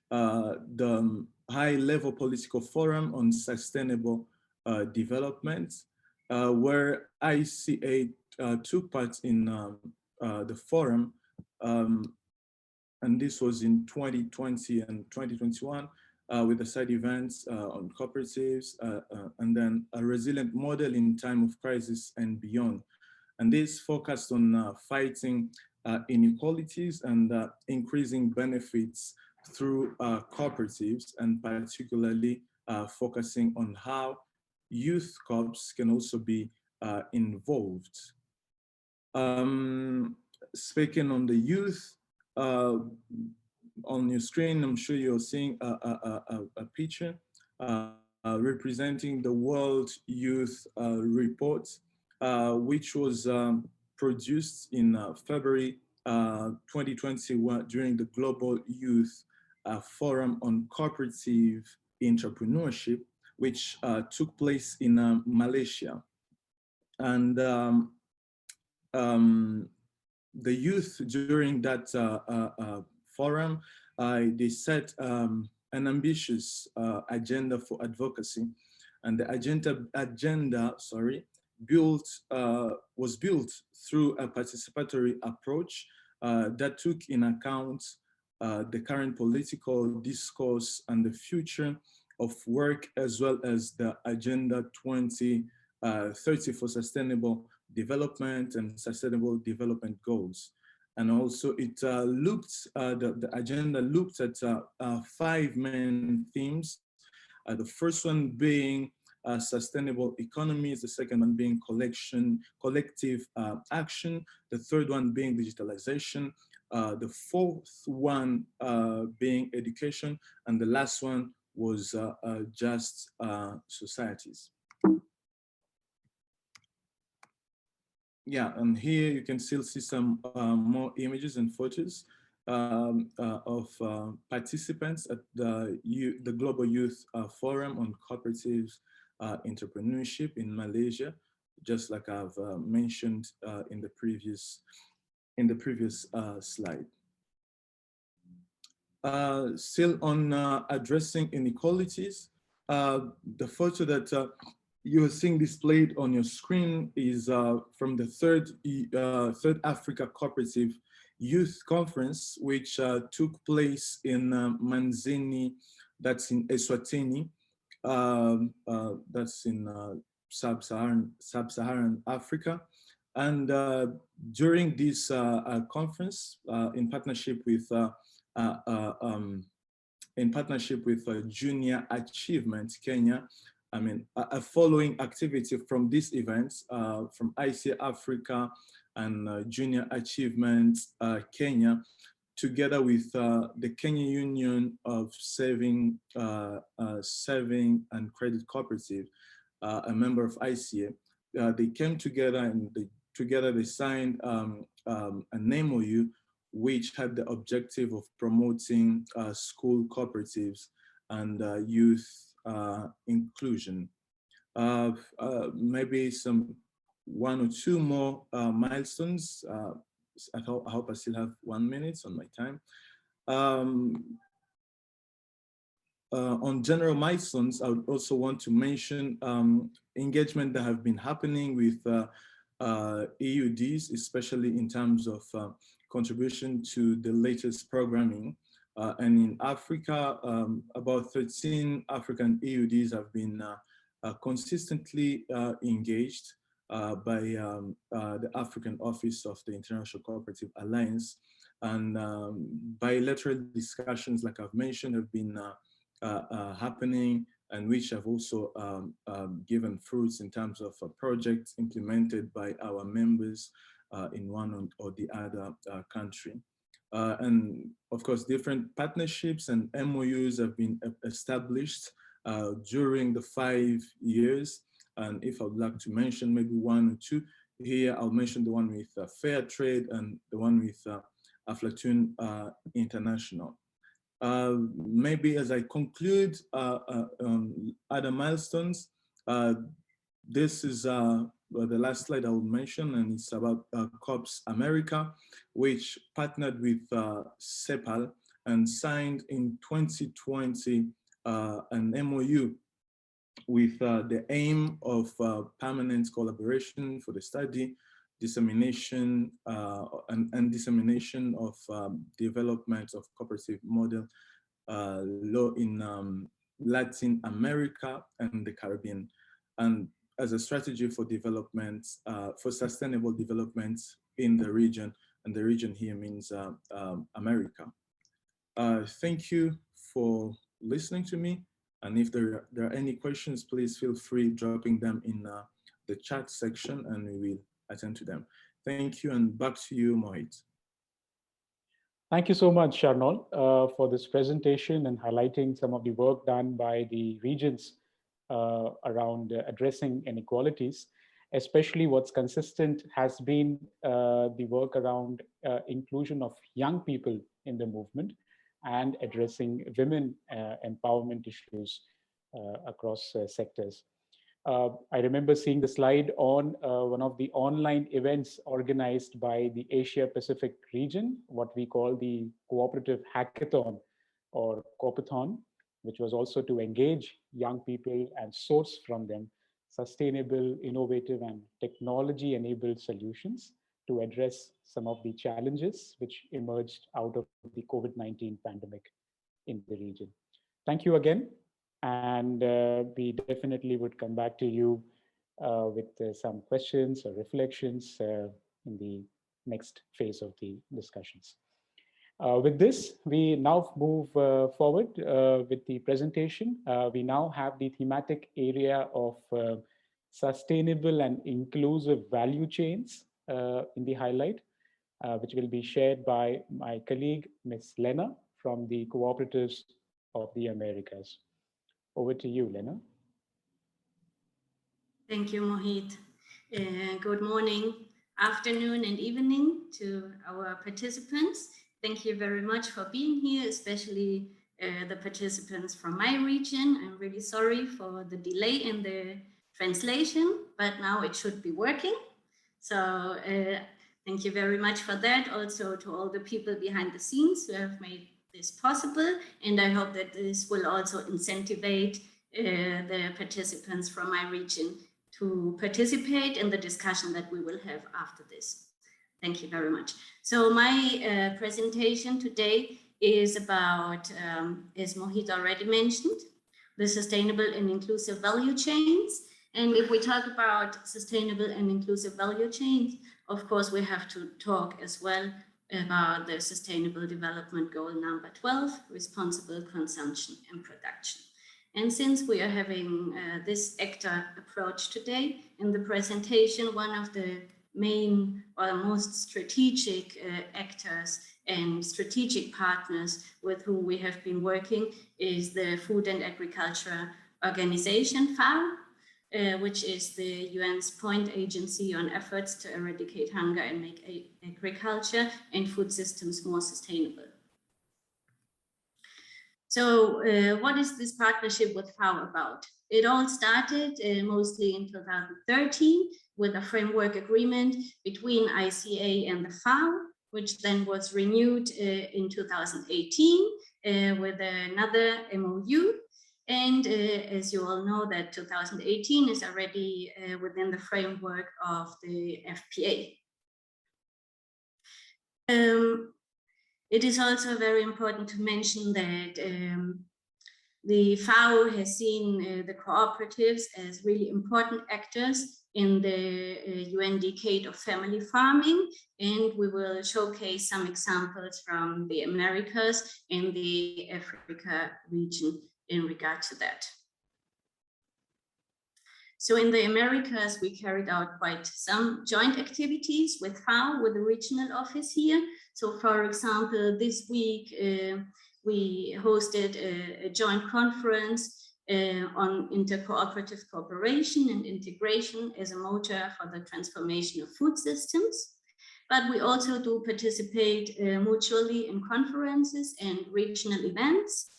the high-level political forum on sustainable development, where ICA took part in the forum, and this was in 2020 and 2021, with the side events on cooperatives, and then a resilient model in time of crisis and beyond. And this focused on fighting inequalities and increasing benefits through cooperatives, and particularly focusing on how youth corps can also be involved. Speaking on the youth, on your screen, I'm sure you're seeing a picture representing the World Youth Report, which was produced in February 2021 during the Global Youth Forum on Cooperative Entrepreneurship, which took place in Malaysia. And the youth during that forum, they set an ambitious agenda for advocacy, and the agenda was built through a participatory approach that took in account the current political discourse and the future of work, as well as the Agenda 2030 for sustainable development and sustainable development goals. And also it the agenda looked at 5 main themes. The first one being sustainable economies, the second one being collective action, the third one being digitalization, the fourth one being education, and the last one was just societies. Yeah, and here you can still see some more images and photos of participants at the Global Youth Forum on Cooperative Entrepreneurship in Malaysia, just like I've mentioned in the previous slide. Still on addressing inequalities, the photo that you are seeing displayed on your screen is from the third Africa Cooperative Youth Conference, which took place in Manzini, that's in Eswatini, that's in sub-Saharan Africa. And during this conference, in partnership with Junior Achievement Kenya, I mean, a following activity from these events from ICA Africa and Junior Achievement Kenya, together with the Kenya Union of Saving and Credit Cooperative, a member of ICA, they came together and they signed an MOU which had the objective of promoting school cooperatives and youth inclusion. Maybe some one or two more milestones. I hope I still have 1 minute on my time. On general milestones, I would also want to mention engagement that have been happening with EUDs, especially in terms of contribution to the latest programming. And in Africa, about 13 African EUDs have been consistently engaged by the African Office of the International Cooperative Alliance. And bilateral discussions, like I've mentioned, have been happening, and which have also given fruits in terms of projects implemented by our members in one or the other country. And of course, different partnerships and MOUs have been established during the 5 years. And if I would like to mention maybe one or two here, I'll mention the one with Fair Trade and the one with Aflatun International. Maybe as I conclude other milestones, this is the last slide I will mention, and it's about COPS America, which partnered with CEPAL and signed in 2020 an MOU with the aim of permanent collaboration for the study, dissemination and dissemination of development of cooperative model law in Latin America and the Caribbean, and as a strategy for development, for sustainable development in the region, and the region here means America. Thank you for listening to me, and if there are any questions, please feel free dropping them in the chat section, and we will attend to them. Thank you, and back to you, Mohit. Thank you so much, Arnold, for this presentation and highlighting some of the work done by the regions around addressing inequalities. Especially what's consistent has been the work around inclusion of young people in the movement and addressing women empowerment issues across sectors. I remember seeing the slide on one of the online events organized by the Asia Pacific region, what we call the Cooperative Hackathon or Coopathon, which was also to engage young people and source from them sustainable, innovative, and technology-enabled solutions to address some of the challenges which emerged out of the COVID-19 pandemic in the region. Thank you again. And we definitely would come back to you with some questions or reflections in the next phase of the discussions. With this, we now move forward with the presentation. We now have the thematic area of sustainable and inclusive value chains in the highlight, which will be shared by my colleague, Ms. Lena, from the Cooperatives of the Americas. Over to you, Lena. Thank you, Mohit. Good morning, afternoon, and evening to our participants. Thank you very much for being here, especially the participants from my region. I'm really sorry for the delay in the translation, but now it should be working. So thank you very much for that. Also to all the people behind the scenes who have made this possible. And I hope that this will also incentivize the participants from my region to participate in the discussion that we will have after this. Thank you very much. So my presentation today is about, as Mohit already mentioned, the sustainable and inclusive value chains. And if we talk about sustainable and inclusive value chains, of course, we have to talk as well about the Sustainable Development Goal number 12, responsible consumption and production. And since we are having this actor approach today in the presentation, one of the main or most strategic actors and strategic partners with whom we have been working is the Food and Agriculture Organization, FAO, which is the UN's point agency on efforts to eradicate hunger and make agriculture and food systems more sustainable. So what is this partnership with FAO about? It all started mostly in 2013 with a framework agreement between ICA and the FAO, which then was renewed in 2018 with another MOU. And as you all know, that 2018 is already within the framework of the FPA. It is also very important to mention that the FAO has seen the cooperatives as really important actors in the UN decade of family farming, and we will showcase some examples from the Americas and the Africa region in regard to that. So in the Americas, we carried out quite some joint activities with FAO, with the regional office here. So for example, this week, we hosted a joint conference on intercooperative cooperation and integration as a motor for the transformation of food systems. But we also do participate mutually in conferences and regional events.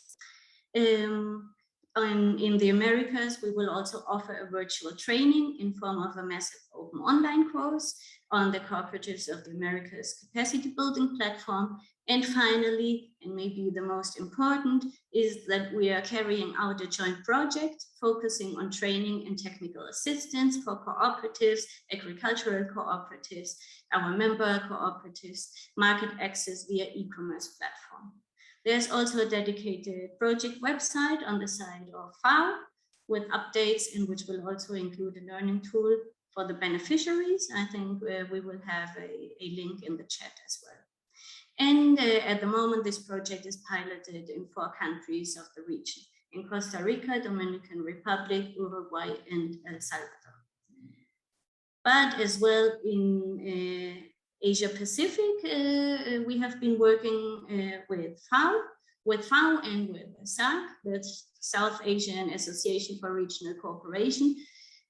In the Americas, we will also offer a virtual training in form of a massive open online course on the Cooperatives of the Americas capacity building platform. And finally, and maybe the most important, is that we are carrying out a joint project focusing on training and technical assistance for cooperatives, agricultural cooperatives, our member cooperatives, market access via e-commerce platform. There's also a dedicated project website on the side of FAO with updates, in which will also include a learning tool for the beneficiaries. I think we will have a link in the chat as well. And at the moment, this project is piloted in 4 countries of the region, in Costa Rica, Dominican Republic, Uruguay, and El Salvador. But as well in Asia Pacific, we have been working with FAO and with SAC, the South Asian Association for Regional Cooperation,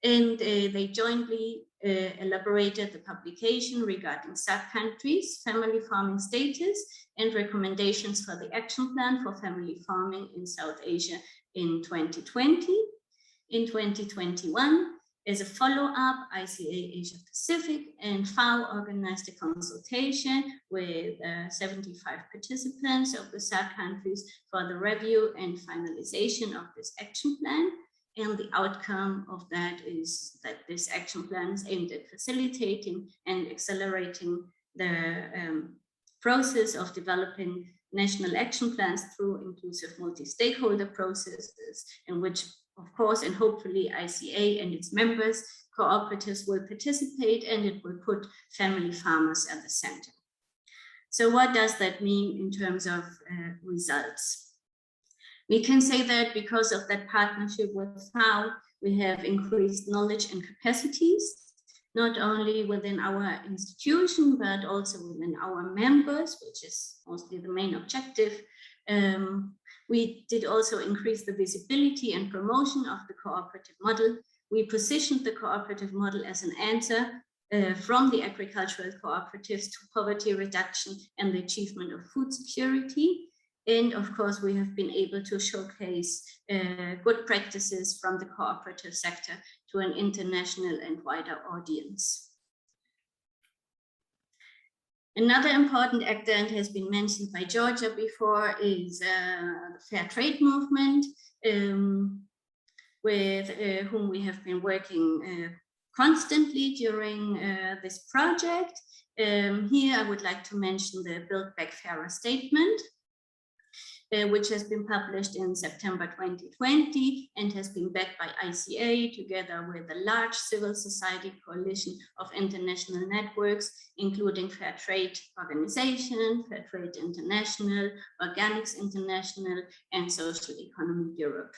and they jointly elaborated the publication regarding SAC countries, family farming status, and recommendations for the action plan for family farming in South Asia in 2020. In 2021, as a follow-up, ICA Asia Pacific and FAO organized a consultation with 75 participants of the SAC countries for the review and finalization of this action plan. And the outcome of that is that this action plan is aimed at facilitating and accelerating the process of developing national action plans through inclusive multi-stakeholder processes, in which, of course, and hopefully ICA and its members, cooperatives will participate, and it will put family farmers at the center. So what does that mean in terms of results? We can say that because of that partnership with FAO, we have increased knowledge and capacities, not only within our institution, but also within our members, which is mostly the main objective. We did also increase the visibility and promotion of the cooperative model. We positioned the cooperative model as an answer from the agricultural cooperatives to poverty reduction and the achievement of food security. And of course, we have been able to showcase good practices from the cooperative sector to an international and wider audience. Another important actor, and has been mentioned by Georgia before, is the fair trade movement, with whom we have been working constantly during this project. Here I would like to mention the Build Back Fairer statement, which has been published in September 2020 and has been backed by ICA together with a large civil society coalition of international networks, including Fair Trade Organization, Fair Trade International, Organics International, and Social Economy Europe.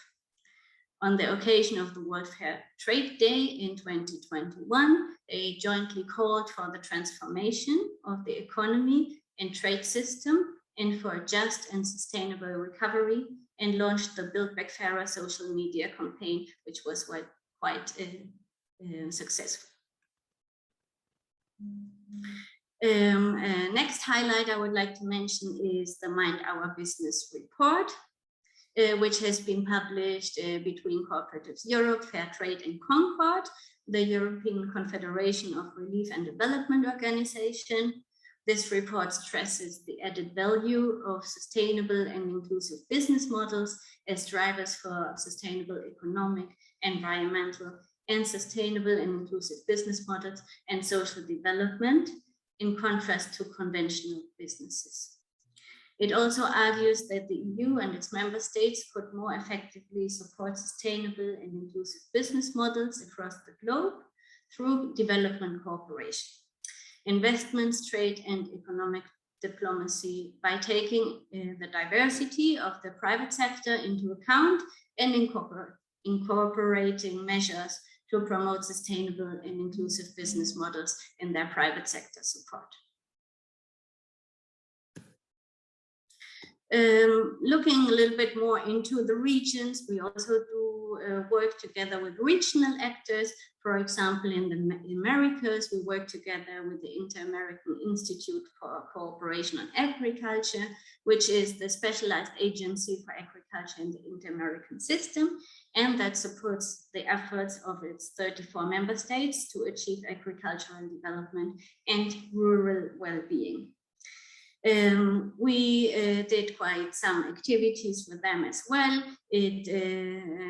On the occasion of the World Fair Trade Day in 2021, they jointly called for the transformation of the economy and trade system and for a just and sustainable recovery, and launched the Build Back Fairer social media campaign, which was quite successful. Next highlight I would like to mention is the Mind Our Business report, which has been published between Cooperatives Europe, Fair Trade and Concord, the European Confederation of Relief and Development Organization. This report stresses the added value of sustainable and inclusive business models as drivers for sustainable economic, environmental, and sustainable and inclusive business models and social development, in contrast to conventional businesses. It also argues that the EU and its member states could more effectively support sustainable and inclusive business models across the globe through development cooperation, investments, trade, and economic diplomacy by taking the diversity of the private sector into account and incorporating measures to promote sustainable and inclusive business models in their private sector support. Looking a little bit more into the regions, we also do work together with regional actors. For example, in the Americas, we work together with the Inter-American Institute for Cooperation on Agriculture, which is the specialized agency for agriculture in the Inter-American system, and that supports the efforts of its 34 member states to achieve agricultural development and rural well-being. We did quite some activities with them as well. It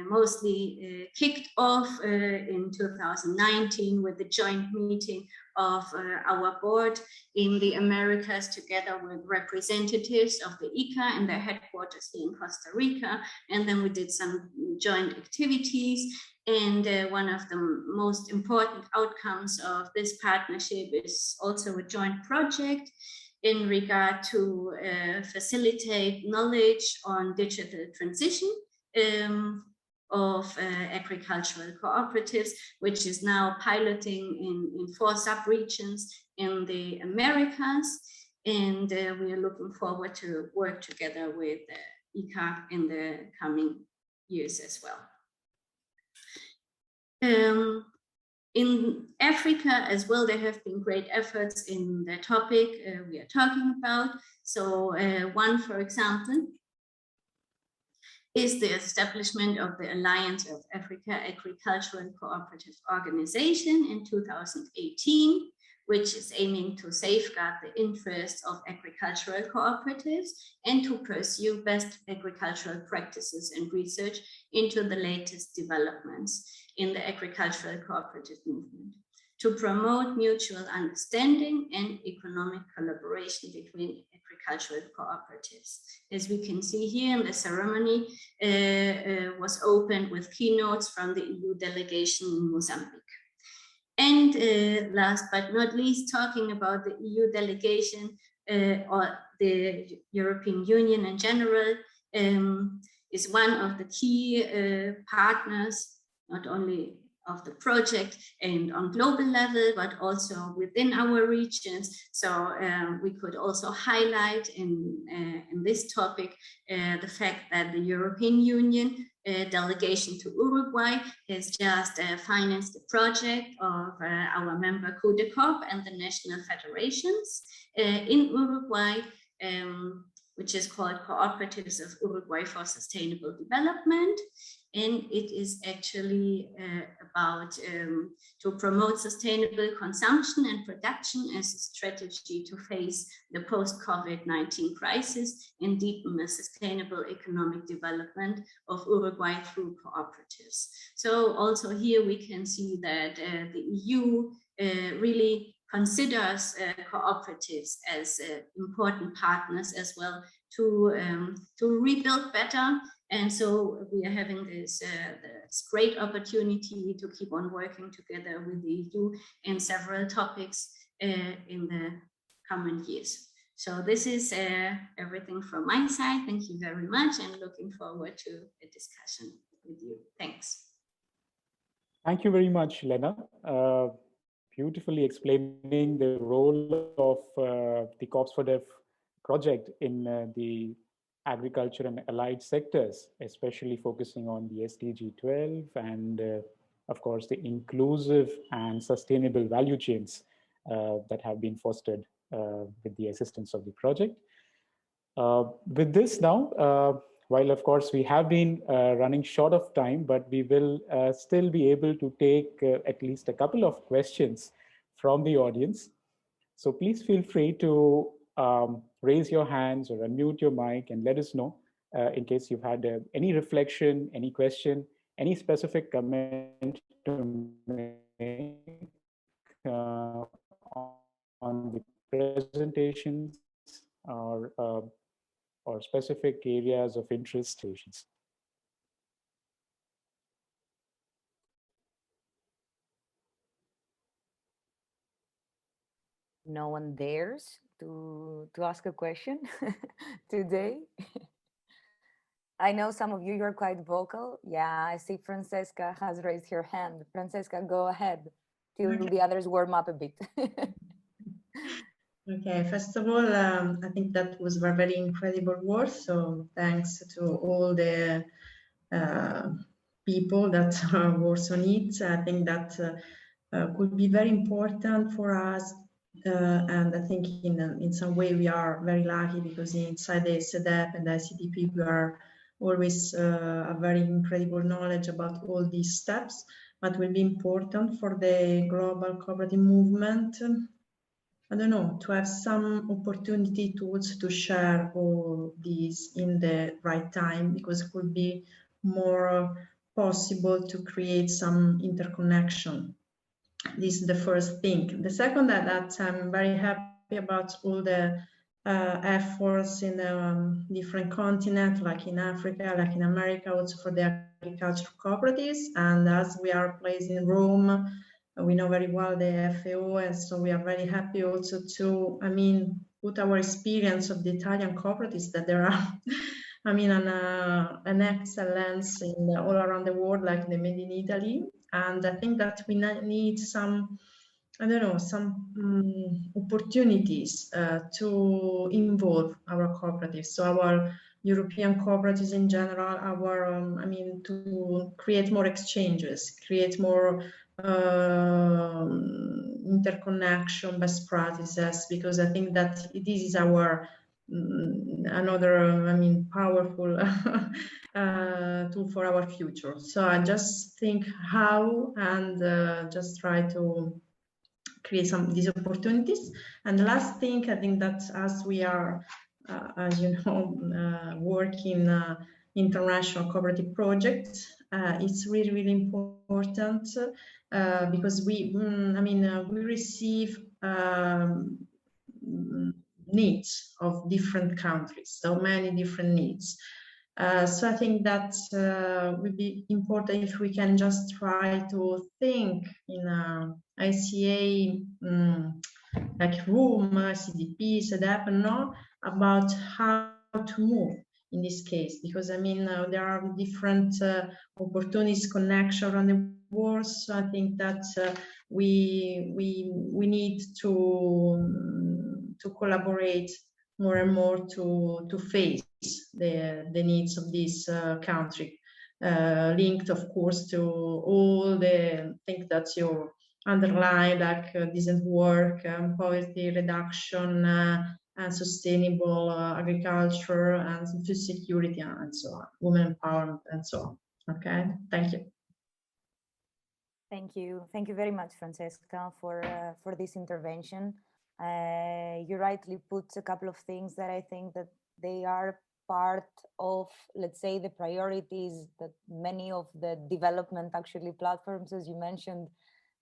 mostly kicked off in 2019 with the joint meeting of our board in the Americas together with representatives of the ICA and their headquarters here in Costa Rica. And then we did some joint activities. And one of the most important outcomes of this partnership is also a joint project in regard to facilitate knowledge on digital transition of agricultural cooperatives, which is now piloting in 4 sub-regions in the Americas. And we are looking forward to work together with ICA in the coming years as well. In Africa as well, there have been great efforts in the topic we are talking about. So one, for example, is the establishment of the Alliance of Africa Agricultural Cooperative Organization in 2018, which is aiming to safeguard the interests of agricultural cooperatives and to pursue best agricultural practices and research into the latest developments in the agricultural cooperative movement, to promote mutual understanding and economic collaboration between agricultural cooperatives. As we can see here, the ceremony was opened with keynotes from the EU delegation in Mozambique. And last but not least, talking about the EU delegation, or the European Union in general is one of the key partners, not only of the project and on global level, but also within our regions. So we could also highlight in this topic the fact that the European Union delegation to Uruguay has just financed the project of our member Cooperative and the national federations in Uruguay, which is called Cooperatives of Uruguay for Sustainable Development. And it is actually about to promote sustainable consumption and production as a strategy to face the post-COVID-19 crisis and deepen the sustainable economic development of Uruguay through cooperatives. So also here we can see that the EU really considers cooperatives as important partners as well to rebuild better. And so we are having this great opportunity to keep on working together with the EU in several topics in the coming years. So this is everything from my side. Thank you very much, and looking forward to a discussion with you. Thanks. Thank you very much, Lena. Beautifully explaining the role of the Cooperative project in the agriculture and allied sectors, especially focusing on the SDG 12 and, of course, the inclusive and sustainable value chains that have been fostered with the assistance of the project. With this now, while of course we have been running short of time, but we will still be able to take at least a couple of questions from the audience. So please feel free to raise your hands or unmute your mic and let us know in case you've had any reflection, any question, any specific comment to make on the presentations or specific areas of interest. No one dares to ask a question today. I know some of you, you're quite vocal. Yeah, I see Francesca has raised her hand. Francesca, go ahead till the others warm up a bit. Okay, first of all, I think that was a very incredible work. So thanks to all the people that worked on it. I think that could be very important for us. And I think in some way we are very lucky because inside the SEDEP and the ICDP we are always a very incredible knowledge about all these steps, but will be important for the global cooperative movement. I don't know, to have some opportunity tools to share all these in the right time, because it could be more possible to create some interconnection. This is the first thing. The second, that I'm very happy about all the efforts in different continents, like in Africa, like in America, also for the agricultural cooperatives. And as we are placed in Rome, we know very well the FAO, and so we are very happy also to, put our experience of the Italian cooperatives that there are, an excellence in all around the world, like the Made in Italy. And I think that we need some, opportunities to involve our cooperatives. So our European cooperatives in general, to create more exchanges, create more interconnection, best practices, because I think that this is our another powerful tool for our future. So I just think how, and just try to create some these opportunities. And the last thing, I think that as we are as you know, working international cooperative projects, it's really, really important because we receive needs of different countries, so many different needs. So I think that would be important if we can just try to think in ICA like room, CDP, SEDEP, no, about how to move in this case, because I mean there are different opportunities, connection around the world. So I think that we need to collaborate more and more to face the needs of this country, linked of course to all the things that you underline, like decent work, poverty reduction, and sustainable agriculture, and food security, and so on, women empowerment, and so on. Okay, thank you. Thank you very much, Francesca, for this intervention. You rightly put a couple of things that I think that they are part of, let's say, the priorities that many of the development actually platforms, as you mentioned,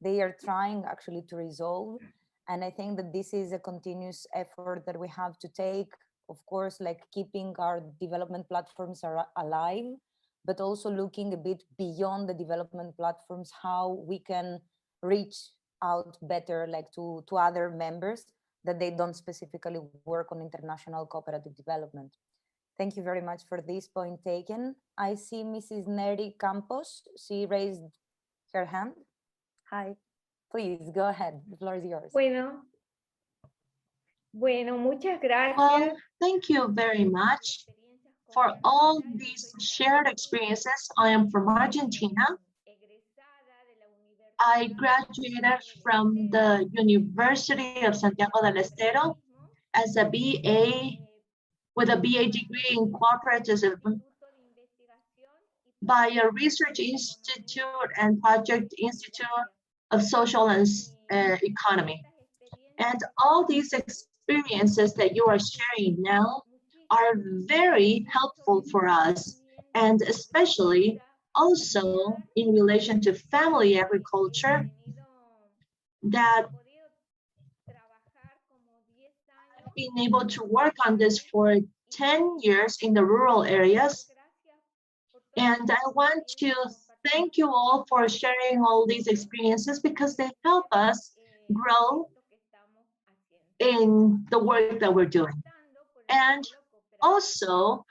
they are trying actually to resolve. And I think that this is a continuous effort that we have to take, of course, like keeping our development platforms alive, but also looking a bit beyond the development platforms, how we can reach out better, like to other members that they don't specifically work on international cooperative development. Thank you very much for this point taken. I see Mrs. Neri Campos. She raised her hand. Hi, please go ahead. The floor is yours. Bueno, muchas gracias. Well, thank you very much for all these shared experiences. I am from Argentina. I graduated from the University of Santiago del Estero as a BA, with a BA degree in cooperatives by a research institute and project institute of social and economy. And all these experiences that you are sharing now are very helpful for us, and especially also in relation to family agriculture, that I've been able to work on this for 10 years in the rural areas. And I want to thank you all for sharing all these experiences, because they help us grow in the work that we're doing, and also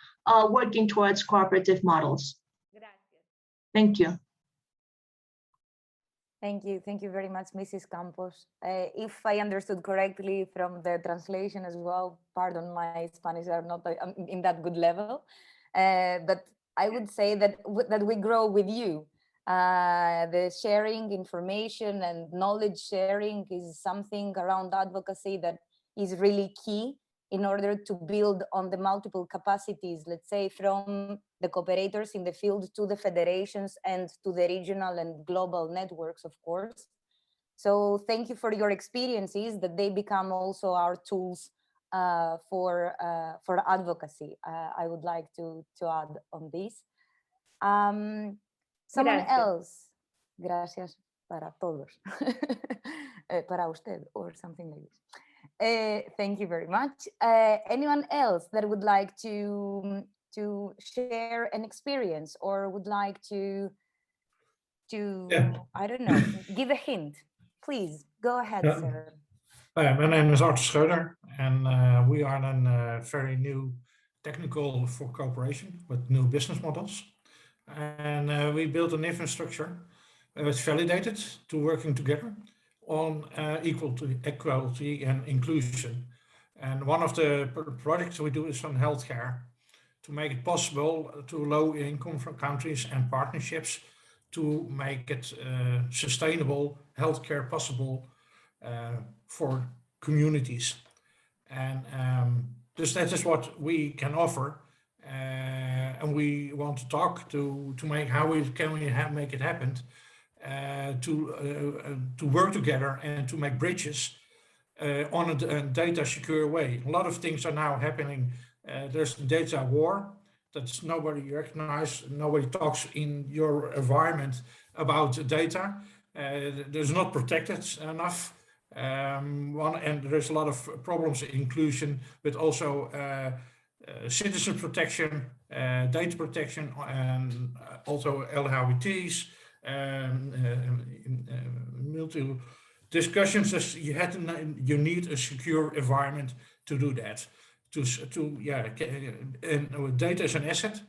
working towards cooperative models. Thank you. Thank you very much, Mrs. Campos. If I understood correctly from the translation as well, pardon my Spanish are not in that good level, but I would say that we grow with you. The sharing information and knowledge sharing is something around advocacy that is really key in order to build on the multiple capacities, let's say, from the cooperators in the field to the federations and to the regional and global networks, of course. So thank you for your experiences, that they become also our tools for advocacy. I would like to add on this. Someone else. Gracias para todos. Para usted, or something like this. Thank you very much. Anyone else that would like to share an experience, or would like to I don't know, give a hint? Please go ahead, sir. My name is Arthur Schreuder, and we are a very new technical for cooperation with new business models. And we built an infrastructure that's validated to working together on equality and inclusion. And one of the projects we do is on healthcare, to make it possible to low-income countries and partnerships to make it sustainable healthcare possible for communities. And dus that is what we can offer. And we want to talk to make how we make it happen, to work together and to make bridges on a data secure way. A lot of things are now happening. There's data war that's nobody recognizes. Nobody talks in your environment about data. There's not protected enough. And there's a lot of problems in inclusion, but also citizen protection, data protection, and also LGBTs, discussions is you need a secure environment to do that. And data is an asset,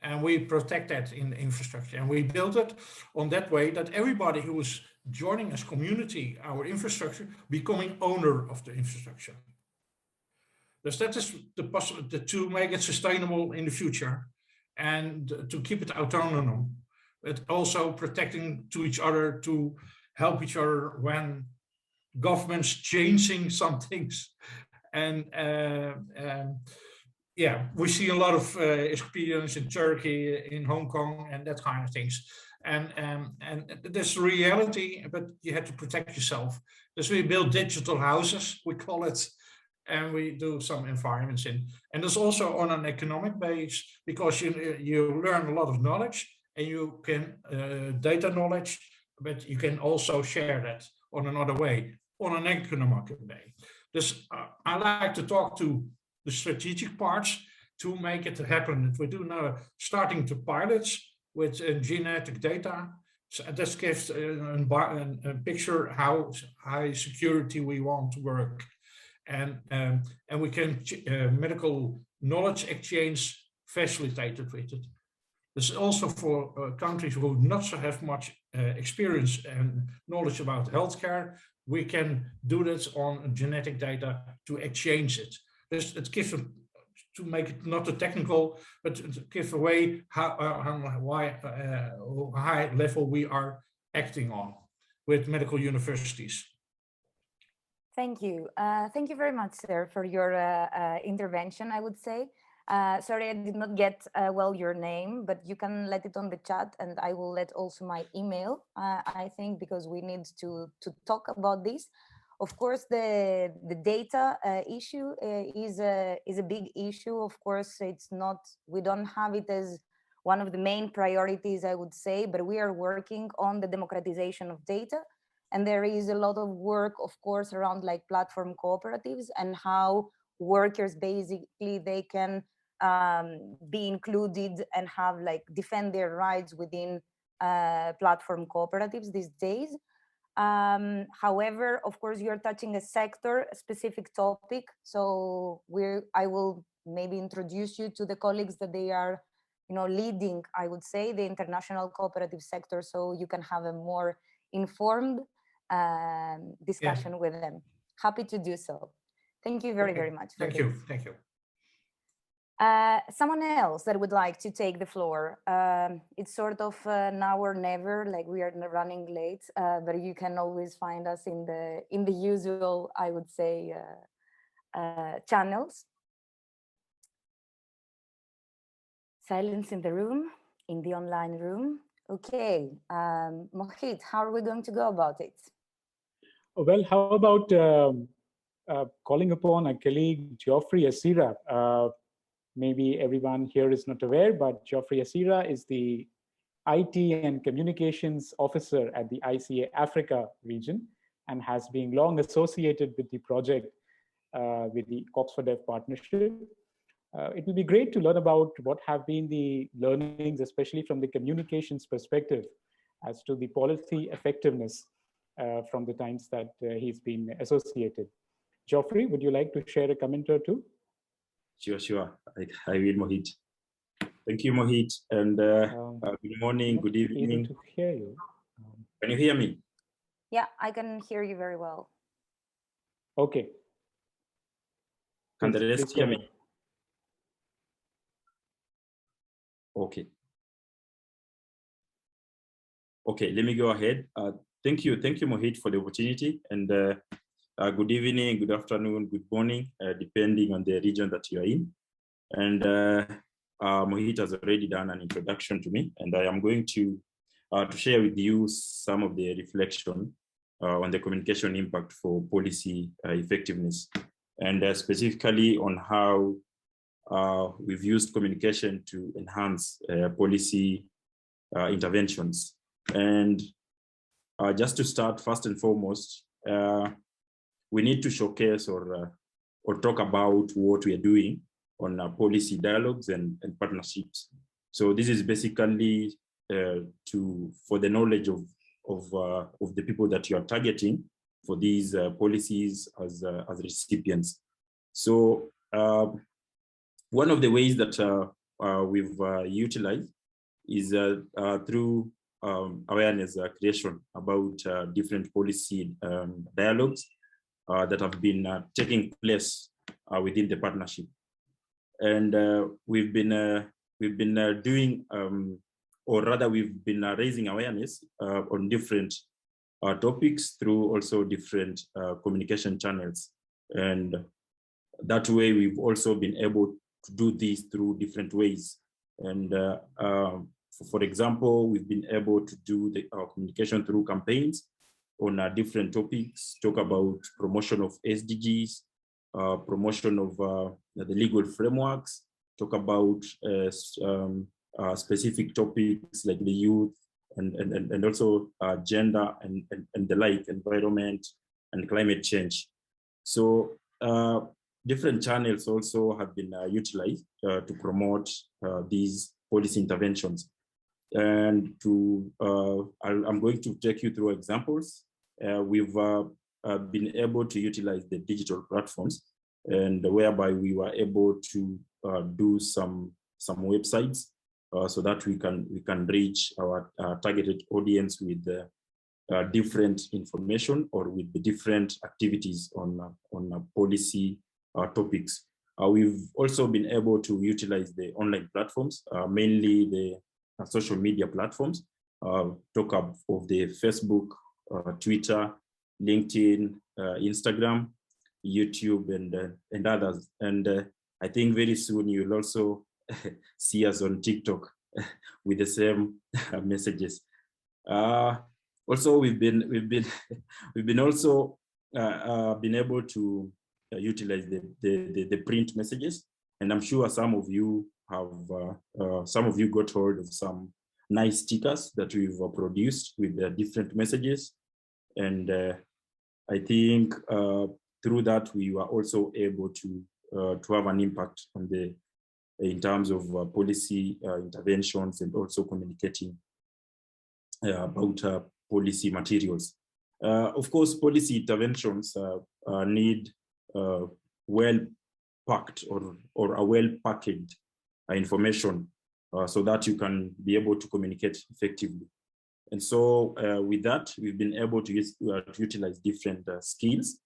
and we protect that in the infrastructure, and we build it on that way that everybody who is joining as community our infrastructure becoming owner of the infrastructure. Dus that is the possibility to make it sustainable in the future and to keep it autonomous, but also protecting to each other, to help each other when governments changing some things. And yeah, we see a lot of experience in Turkey, in Hong Kong, and that kind of things. And there's reality, but you have to protect yourself. So we build digital houses, we call it, and we do some environments in. And there's also on an economic base, because you learn a lot of knowledge, and you can data knowledge, but you can also share that on another way, on an economic way. Dus I like to talk to the strategic parts to make it happen. We do now starting to pilots with genetic data. So this gives a picture how high security we want to work. And we can medical knowledge exchange facilitated with it. This is also for countries who not so have much experience and knowledge about healthcare. We can do this on genetic data to exchange it. This it gives to make it not a technical, but to give away how high level we are acting on with medical universities. Thank you. Thank you very much, sir, for your intervention, I would say. Sorry, I did not get well your name, but you can let it on the chat, and I will let also my email, I think, because we need to talk about this. Of course, the data issue is a big issue. Of course, it's not, we don't have it as one of the main priorities, I would say, but we are working on the democratization of data. And there is a lot of work, of course, around like platform cooperatives and how workers basically they can be included and have like defend their rights within platform cooperatives these days. However, of course, you're touching a sector, a specific topic. So I will maybe introduce you to the colleagues that they are, leading, I would say, the international cooperative sector, so you can have a more informed discussion with them. Happy to do so. Thank you very much. Thank you. Thank you. Someone else that would like to take the floor. It's sort of now or never, like we are running late, but you can always find us in the usual, I would say, channels. Silence in the room, in the online room. Okay, Mohit, how are we going to go about it? Well, how about calling upon a colleague, Geoffrey Asira. Maybe everyone here is not aware, but Geoffrey Asira is the IT and Communications Officer at the ICA Africa region and has been long associated with the project with the Cops4Dev partnership. It will be great to learn about what have been the learnings, especially from the communications perspective, as to the policy effectiveness from the times that he's been associated. Geoffrey, would you like to share a comment or two? Sure. I will, Mohit. Thank you, Mohit. And good morning, good evening. Able to hear you. Can you hear me? Yeah, I can hear you very well. Okay. Can the rest hear me? Okay. Okay, let me go ahead. Thank you, Mohit, for the opportunity. And good evening, good afternoon, good morning, depending on the region that you are in. And Mohit has already done an introduction to me, and I am going to share with you some of the reflection on the communication impact for policy effectiveness, and specifically on how we've used communication to enhance policy interventions. And just to start, first and foremost, we need to showcase or talk about what we are doing on policy dialogues and partnerships. So this is basically for the knowledge of the people that you are targeting, for these policies as recipients. So one of the ways that we've utilized is through awareness creation about different policy dialogues that have been taking place within the partnership. And we've been doing, or rather we've been raising awareness on different topics through also different communication channels. And that way we've also been able to do this through different ways. And for example, we've been able to do our communication through campaigns on different topics, talk about promotion of SDGs, promotion of the legal frameworks, talk about specific topics like the youth and also gender and the like, environment and climate change. So different channels also have been utilized to promote these policy interventions. And I'm going to take you through examples. We've been able to utilize the digital platforms, and whereby we were able to do some websites so that we can reach our targeted audience with different information or with the different activities on policy topics. We've also been able to utilize the online platforms, mainly the social media platforms, talk of the Facebook, Twitter, LinkedIn, Instagram, YouTube, and others. And I think very soon you'll also see us on TikTok with the same messages. Also, we've been also been able to utilize the print messages, and I'm sure some of you got hold of some nice stickers that we've produced with the different messages, and I think through that we were also able to have an impact on in terms of policy interventions and also communicating about policy materials. Of course, policy interventions need well-packed or a well-packaged information so that you can be able to communicate effectively. And so with that, we've been able to utilize different skills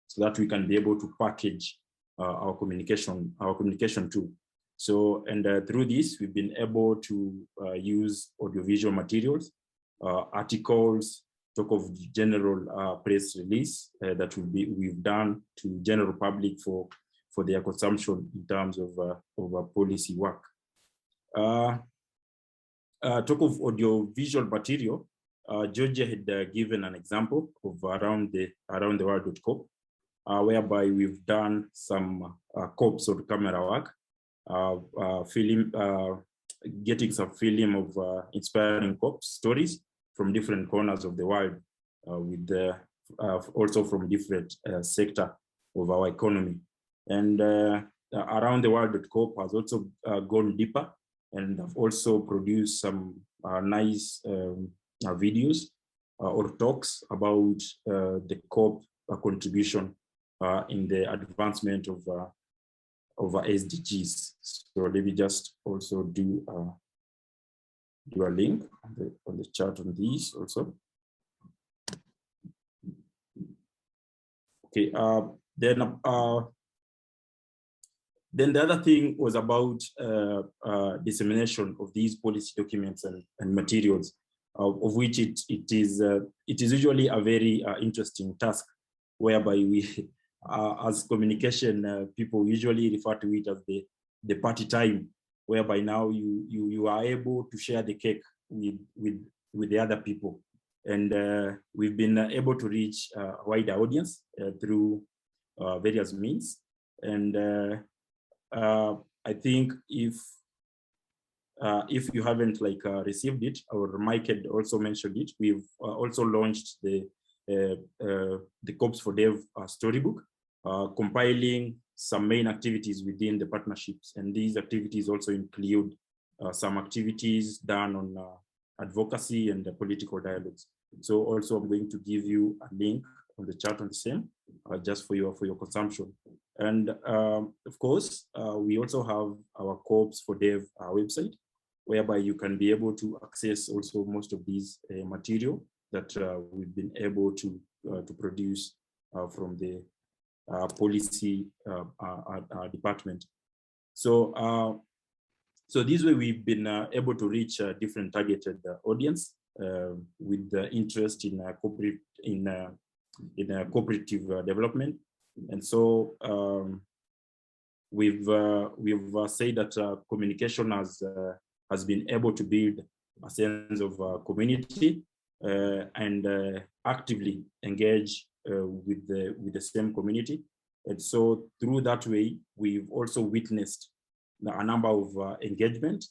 so that we can be able to package our communication too. So, and through this, we've been able to use audiovisual materials, articles, talk of general press release that we've done to general public for their consumption in terms of policy work. Talk of audiovisual material, Georgia had given an example of around the world.coop, whereby we've done some COPs or camera work, getting some film of inspiring COP stories from different corners of the world, with also from different sector of our economy. And around the world.coop has also gone deeper and have also produced some nice videos or talks about the COP contribution in the advancement of SDGs. So let me just also do a link on the chart on these also. Okay, then the other thing was about dissemination of these policy documents and materials, of which it is usually a very interesting task, whereby we, as communication people, usually refer to it as the party time, whereby now you are able to share the cake with the other people, and we've been able to reach a wider audience through various means, and I think if you haven't received it, or Mike had also mentioned it, we've also launched the COPS for Dev storybook, compiling some main activities within the partnerships, and these activities also include some activities done on advocacy and political dialogues. So also I'm going to give you a link the chat on the same, just for your consumption. And of course, we also have our Corps for Dev website, whereby you can be able to access also most of these material that we've been able to produce from the policy department. So so this way we've been able to reach a different targeted audience with the interest in cooperative development. And so we've said that communication has been able to build a sense of community and actively engage with the same community. And so through that way, we've also witnessed a number of engagement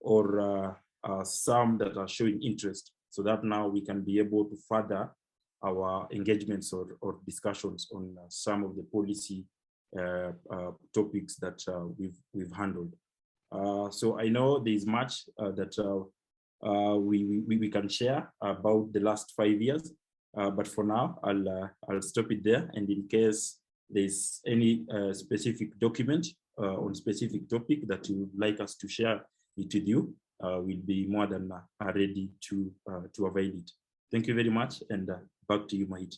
or some that are showing interest, so that now we can be able to further our engagements or discussions on some of the policy topics that we've handled. So I know there is much that we can share about the last 5 years, but for now I'll stop it there. And in case there's any specific document on specific topic that you would like us to share it with you, we'll be more than ready to avail it. Thank you very much, and back to you, Mahit.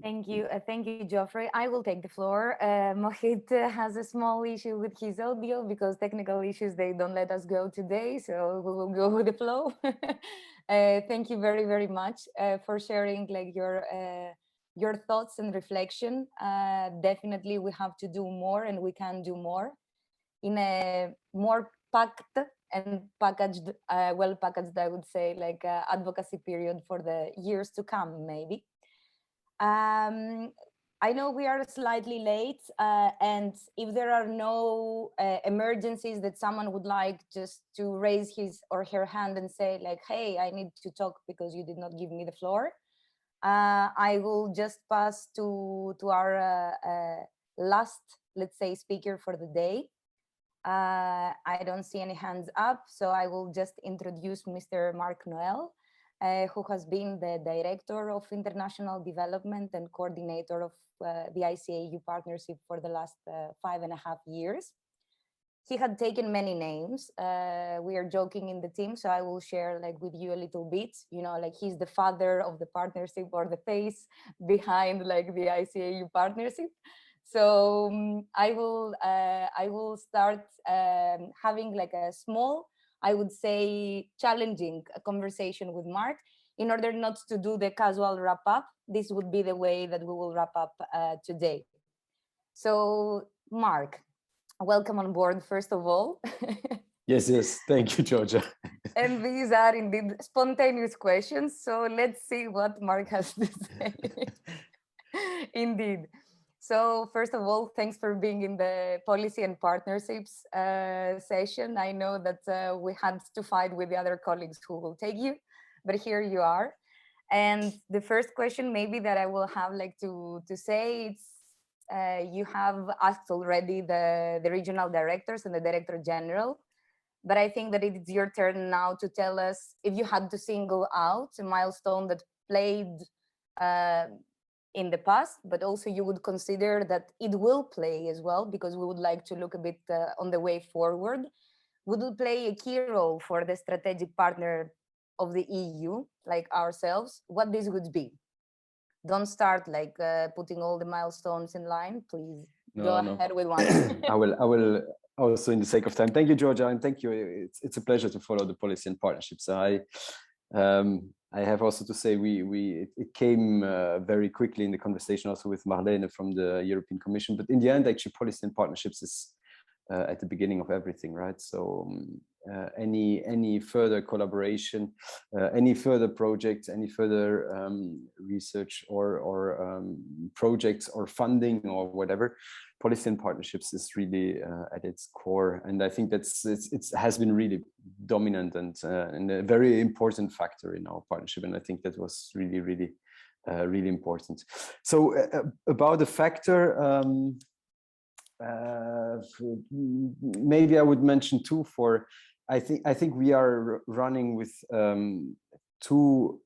Thank you, Geoffrey. I will take the floor. Mohit has a small issue with his audio because technical issues, they don't let us go today, so we will go with the flow. Thank you very, very much for sharing like your thoughts and reflection. Definitely we have to do more, and we can do more in a more packed and packaged, well packaged, I would say, like advocacy period for the years to come, maybe. I know we are slightly late, and if there are no emergencies that someone would like just to raise his or her hand and say like, hey, I need to talk because you did not give me the floor, I will just pass to our last, let's say, speaker for the day. I don't see any hands up, so I will just introduce Mr. Mark Noel, who has been the Director of International Development and Coordinator of the ICAU Partnership for the last 5.5 years. He had taken many names. We are joking in the team, so I will share like with you a little bit, you know, like he's the father of the partnership or the face behind like the ICAU partnership. So I will start having like a small, I would say, challenging conversation with Mark in order not to do the casual wrap up. This would be the way that we will wrap up today. So Mark, welcome on board, first of all. Yes, thank you, Georgia. And these are indeed spontaneous questions, so let's see what Mark has to say. Indeed. So first of all, thanks for being in the Policy and Partnerships session. I know that we had to fight with the other colleagues who will take you, but here you are. And the first question maybe that I will have like to say, it's you have asked already the regional directors and the Director General, but I think that it's your turn now to tell us if you had to single out a milestone that played in the past, but also you would consider that it will play as well, because we would like to look a bit on the way forward. Would it play a key role for the strategic partner of the EU, like ourselves? What this would be? Don't start like putting all the milestones in line, please. Go ahead with one. I will also, in the sake of time. Thank you, Georgia, and thank you. It's a pleasure to follow the Policy and Partnerships. I have also to say it came very quickly in the conversation also with Marlene from the European Commission, but in the end, actually, Policy and Partnerships is at the beginning of everything, right? So any further collaboration, any further projects, any further research or projects or funding or whatever, Policy and Partnerships is really at its core, and I think it has been really dominant and a very important factor in our partnership, and I think that was really important. So about the factor, maybe I would mention two. I think we are running with two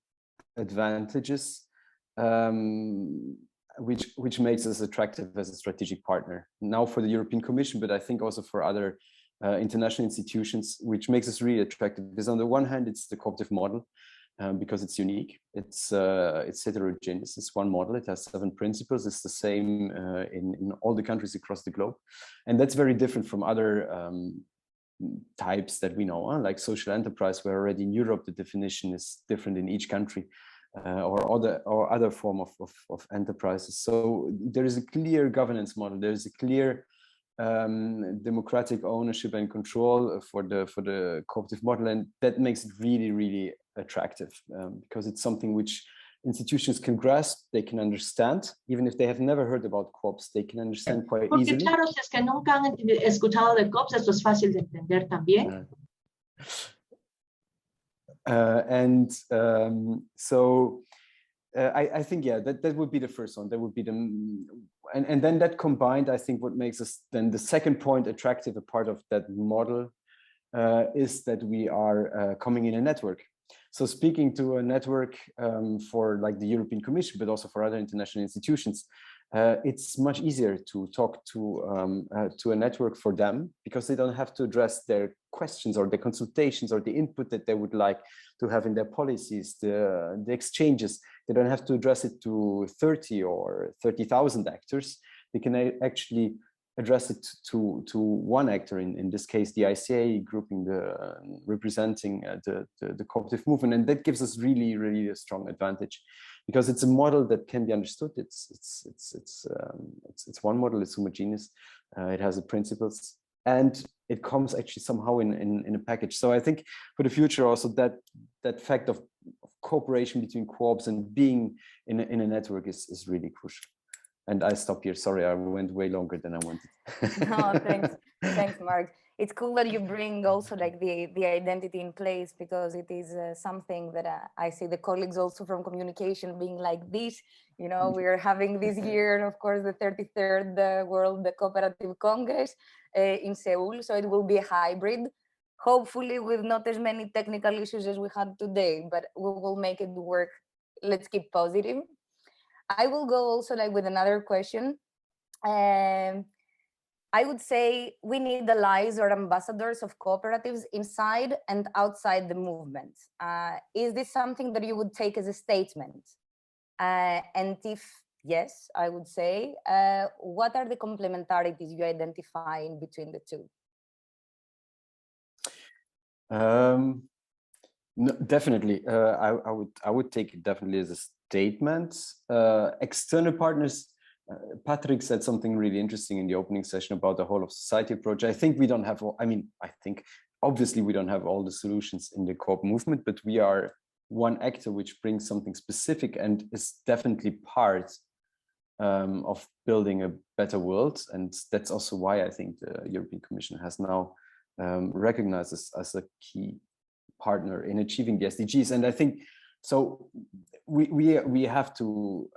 advantages, which makes us attractive as a strategic partner now for the European Commission, but I think also for other international institutions, which makes us really attractive. Because on the one hand, it's the cooperative model, because it's unique, it's heterogeneous, it's one model, it has 7 principles, it's the same in all the countries across the globe. And that's very different from other types that we know, like social enterprise, where already in Europe the definition is different in each country, or other form of enterprises. So there is a clear governance model, there is a clear democratic ownership and control for the cooperative model, and that makes it really, really attractive, because it's something which institutions can grasp, they can understand, even if they have never heard about co-ops, they can understand quite Porque easily. claro, si es que nunca han escuchado de COPs, esto es fácil de entender también. So I think, yeah, that would be the first one. That would be the, and then that combined, I think what makes us then the second point attractive, a part of that model, is that we are coming in a network. So speaking to a network for like the European Commission, but also for other international institutions, it's much easier to talk to a network for them, because they don't have to address their questions or the consultations or the input that they would like to have in their policies, the exchanges. They don't have to address it to 30 or 30,000 actors. They can actually address it to one actor, in this case the ICA, grouping representing the cooperative movement, and that gives us really, really a strong advantage, because it's a model that can be understood. It's one model. It's homogeneous. It has the principles, and it comes actually somehow in a package. So I think for the future also that fact of cooperation between co-ops and being in a network is really crucial. And I stop here. Sorry, I went way longer than I wanted. No, thanks, Mark. It's cool that you bring also like the identity in place, because it is something that I see the colleagues also from communication being like this. You know, we are having this year, of course, the 33rd World Cooperative Congress in Seoul. So it will be a hybrid, hopefully with not as many technical issues as we had today, but we will make it work. Let's keep positive. I will go also like with another question. I would say we need allies or ambassadors of cooperatives inside and outside the movement. Is this something that you would take as a statement? And if yes, I would say, what are the complementarities you identify in between the two? No, definitely, I would take it definitely as a statement. External partners, Patrick said something really interesting in the opening session about the whole of society approach. I think we don't have, I think obviously we don't have all the solutions in the co-op movement, but we are one actor which brings something specific and is definitely part of building a better world. And that's also why I think the European Commission has now recognized us as a key partner in achieving the SDGs. And I think so we have to,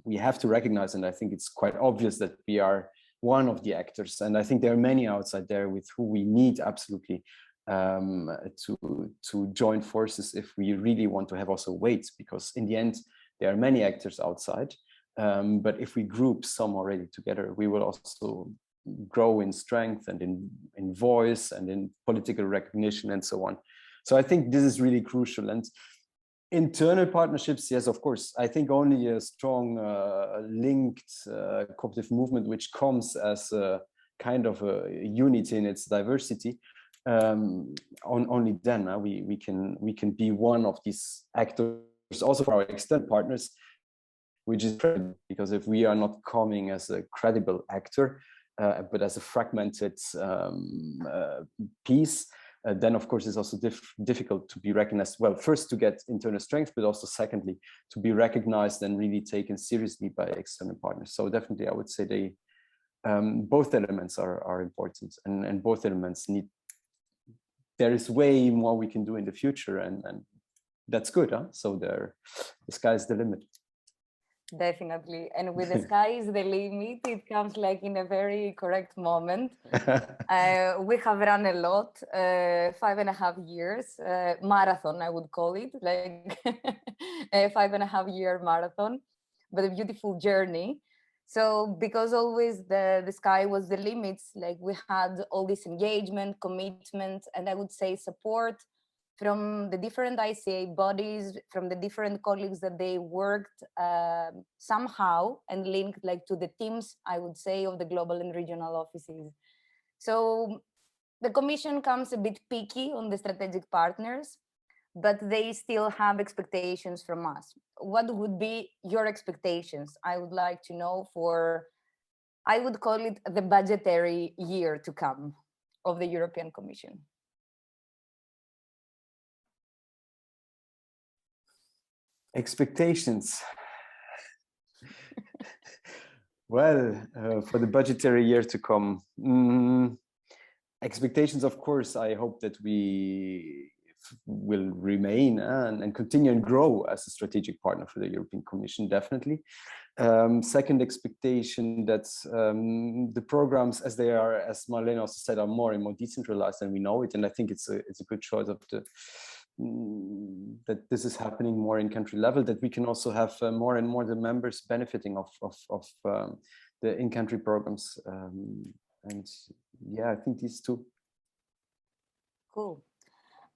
we have to recognize, and I think it's quite obvious that we are one of the actors. And I think there are many outside there with who we need absolutely to join forces if we really want to have also weight, because in the end, there are many actors outside. But if we group some already together, we will also grow in strength and in voice and in political recognition and so on. So I think this is really crucial. And internal partnerships, yes, of course. I think only a strong linked cooperative movement, which comes as a kind of a unity in its diversity, only then we can be one of these actors also for our external partners, which is credible, because if we are not coming as a credible actor, but as a fragmented piece, then of course it's also difficult to be recognized. Well, first to get internal strength, but also secondly to be recognized and really taken seriously by external partners. So definitely I would say they both elements are important, and both elements need, there is way more we can do in the future, and that's good, huh? So the sky's the limit. Definitely. And with the sky is the limit, it comes like in a very correct moment. We have run a lot, 5.5 years, marathon, I would call it, like a 5.5 year marathon, but a beautiful journey. So because always the sky was the limits, like we had all this engagement, commitment, and I would say support from the different ICA bodies, from the different colleagues that they worked somehow and linked like to the teams, I would say, of the global and regional offices. So the Commission comes a bit picky on the strategic partners, but they still have expectations from us. What would be your expectations? I would like to know for, I would call it the budgetary year to come of the European Commission. Expectations. Well, for the budgetary year to come, expectations, of course, I hope that we will remain and continue and grow as a strategic partner for the European Commission, definitely. Second expectation that the programs, as they are, as Marlene also said, are more and more decentralized than we know it. And I think it's a good choice of that this is happening more in country level, that we can also have more and more the members benefiting of the in-country programs. And yeah, I think these two. Cool.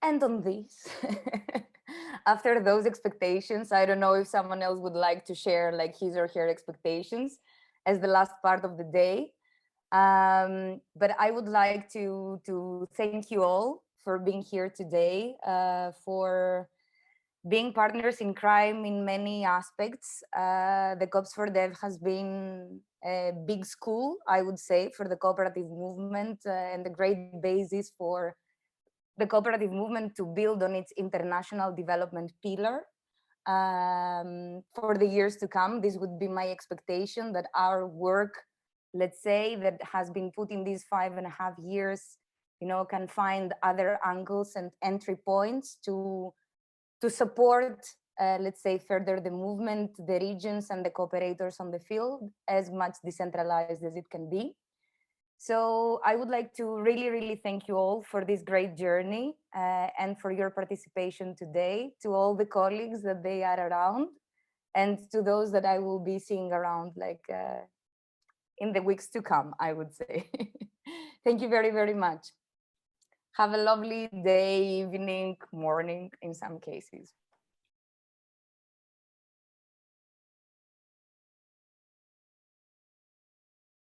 And on this, after those expectations, I don't know if someone else would like to share like his or her expectations as the last part of the day. But I would like to thank you all for being here today, for being partners in crime in many aspects. The Cops for Dev has been a big school, I would say, for the cooperative movement and a great basis for the cooperative movement to build on its international development pillar. For the years to come, this would be my expectation, that our work, let's say, that has been put in these 5.5 years, you know, can find other angles and entry points to support, let's say, further the movement, the regions and the cooperators on the field, as much decentralized as it can be. So I would like to really, really thank you all for this great journey and for your participation today, to all the colleagues that they are around, and to those that I will be seeing around like in the weeks to come, I would say. Thank you very, very much. Have a lovely day, evening, morning in some cases.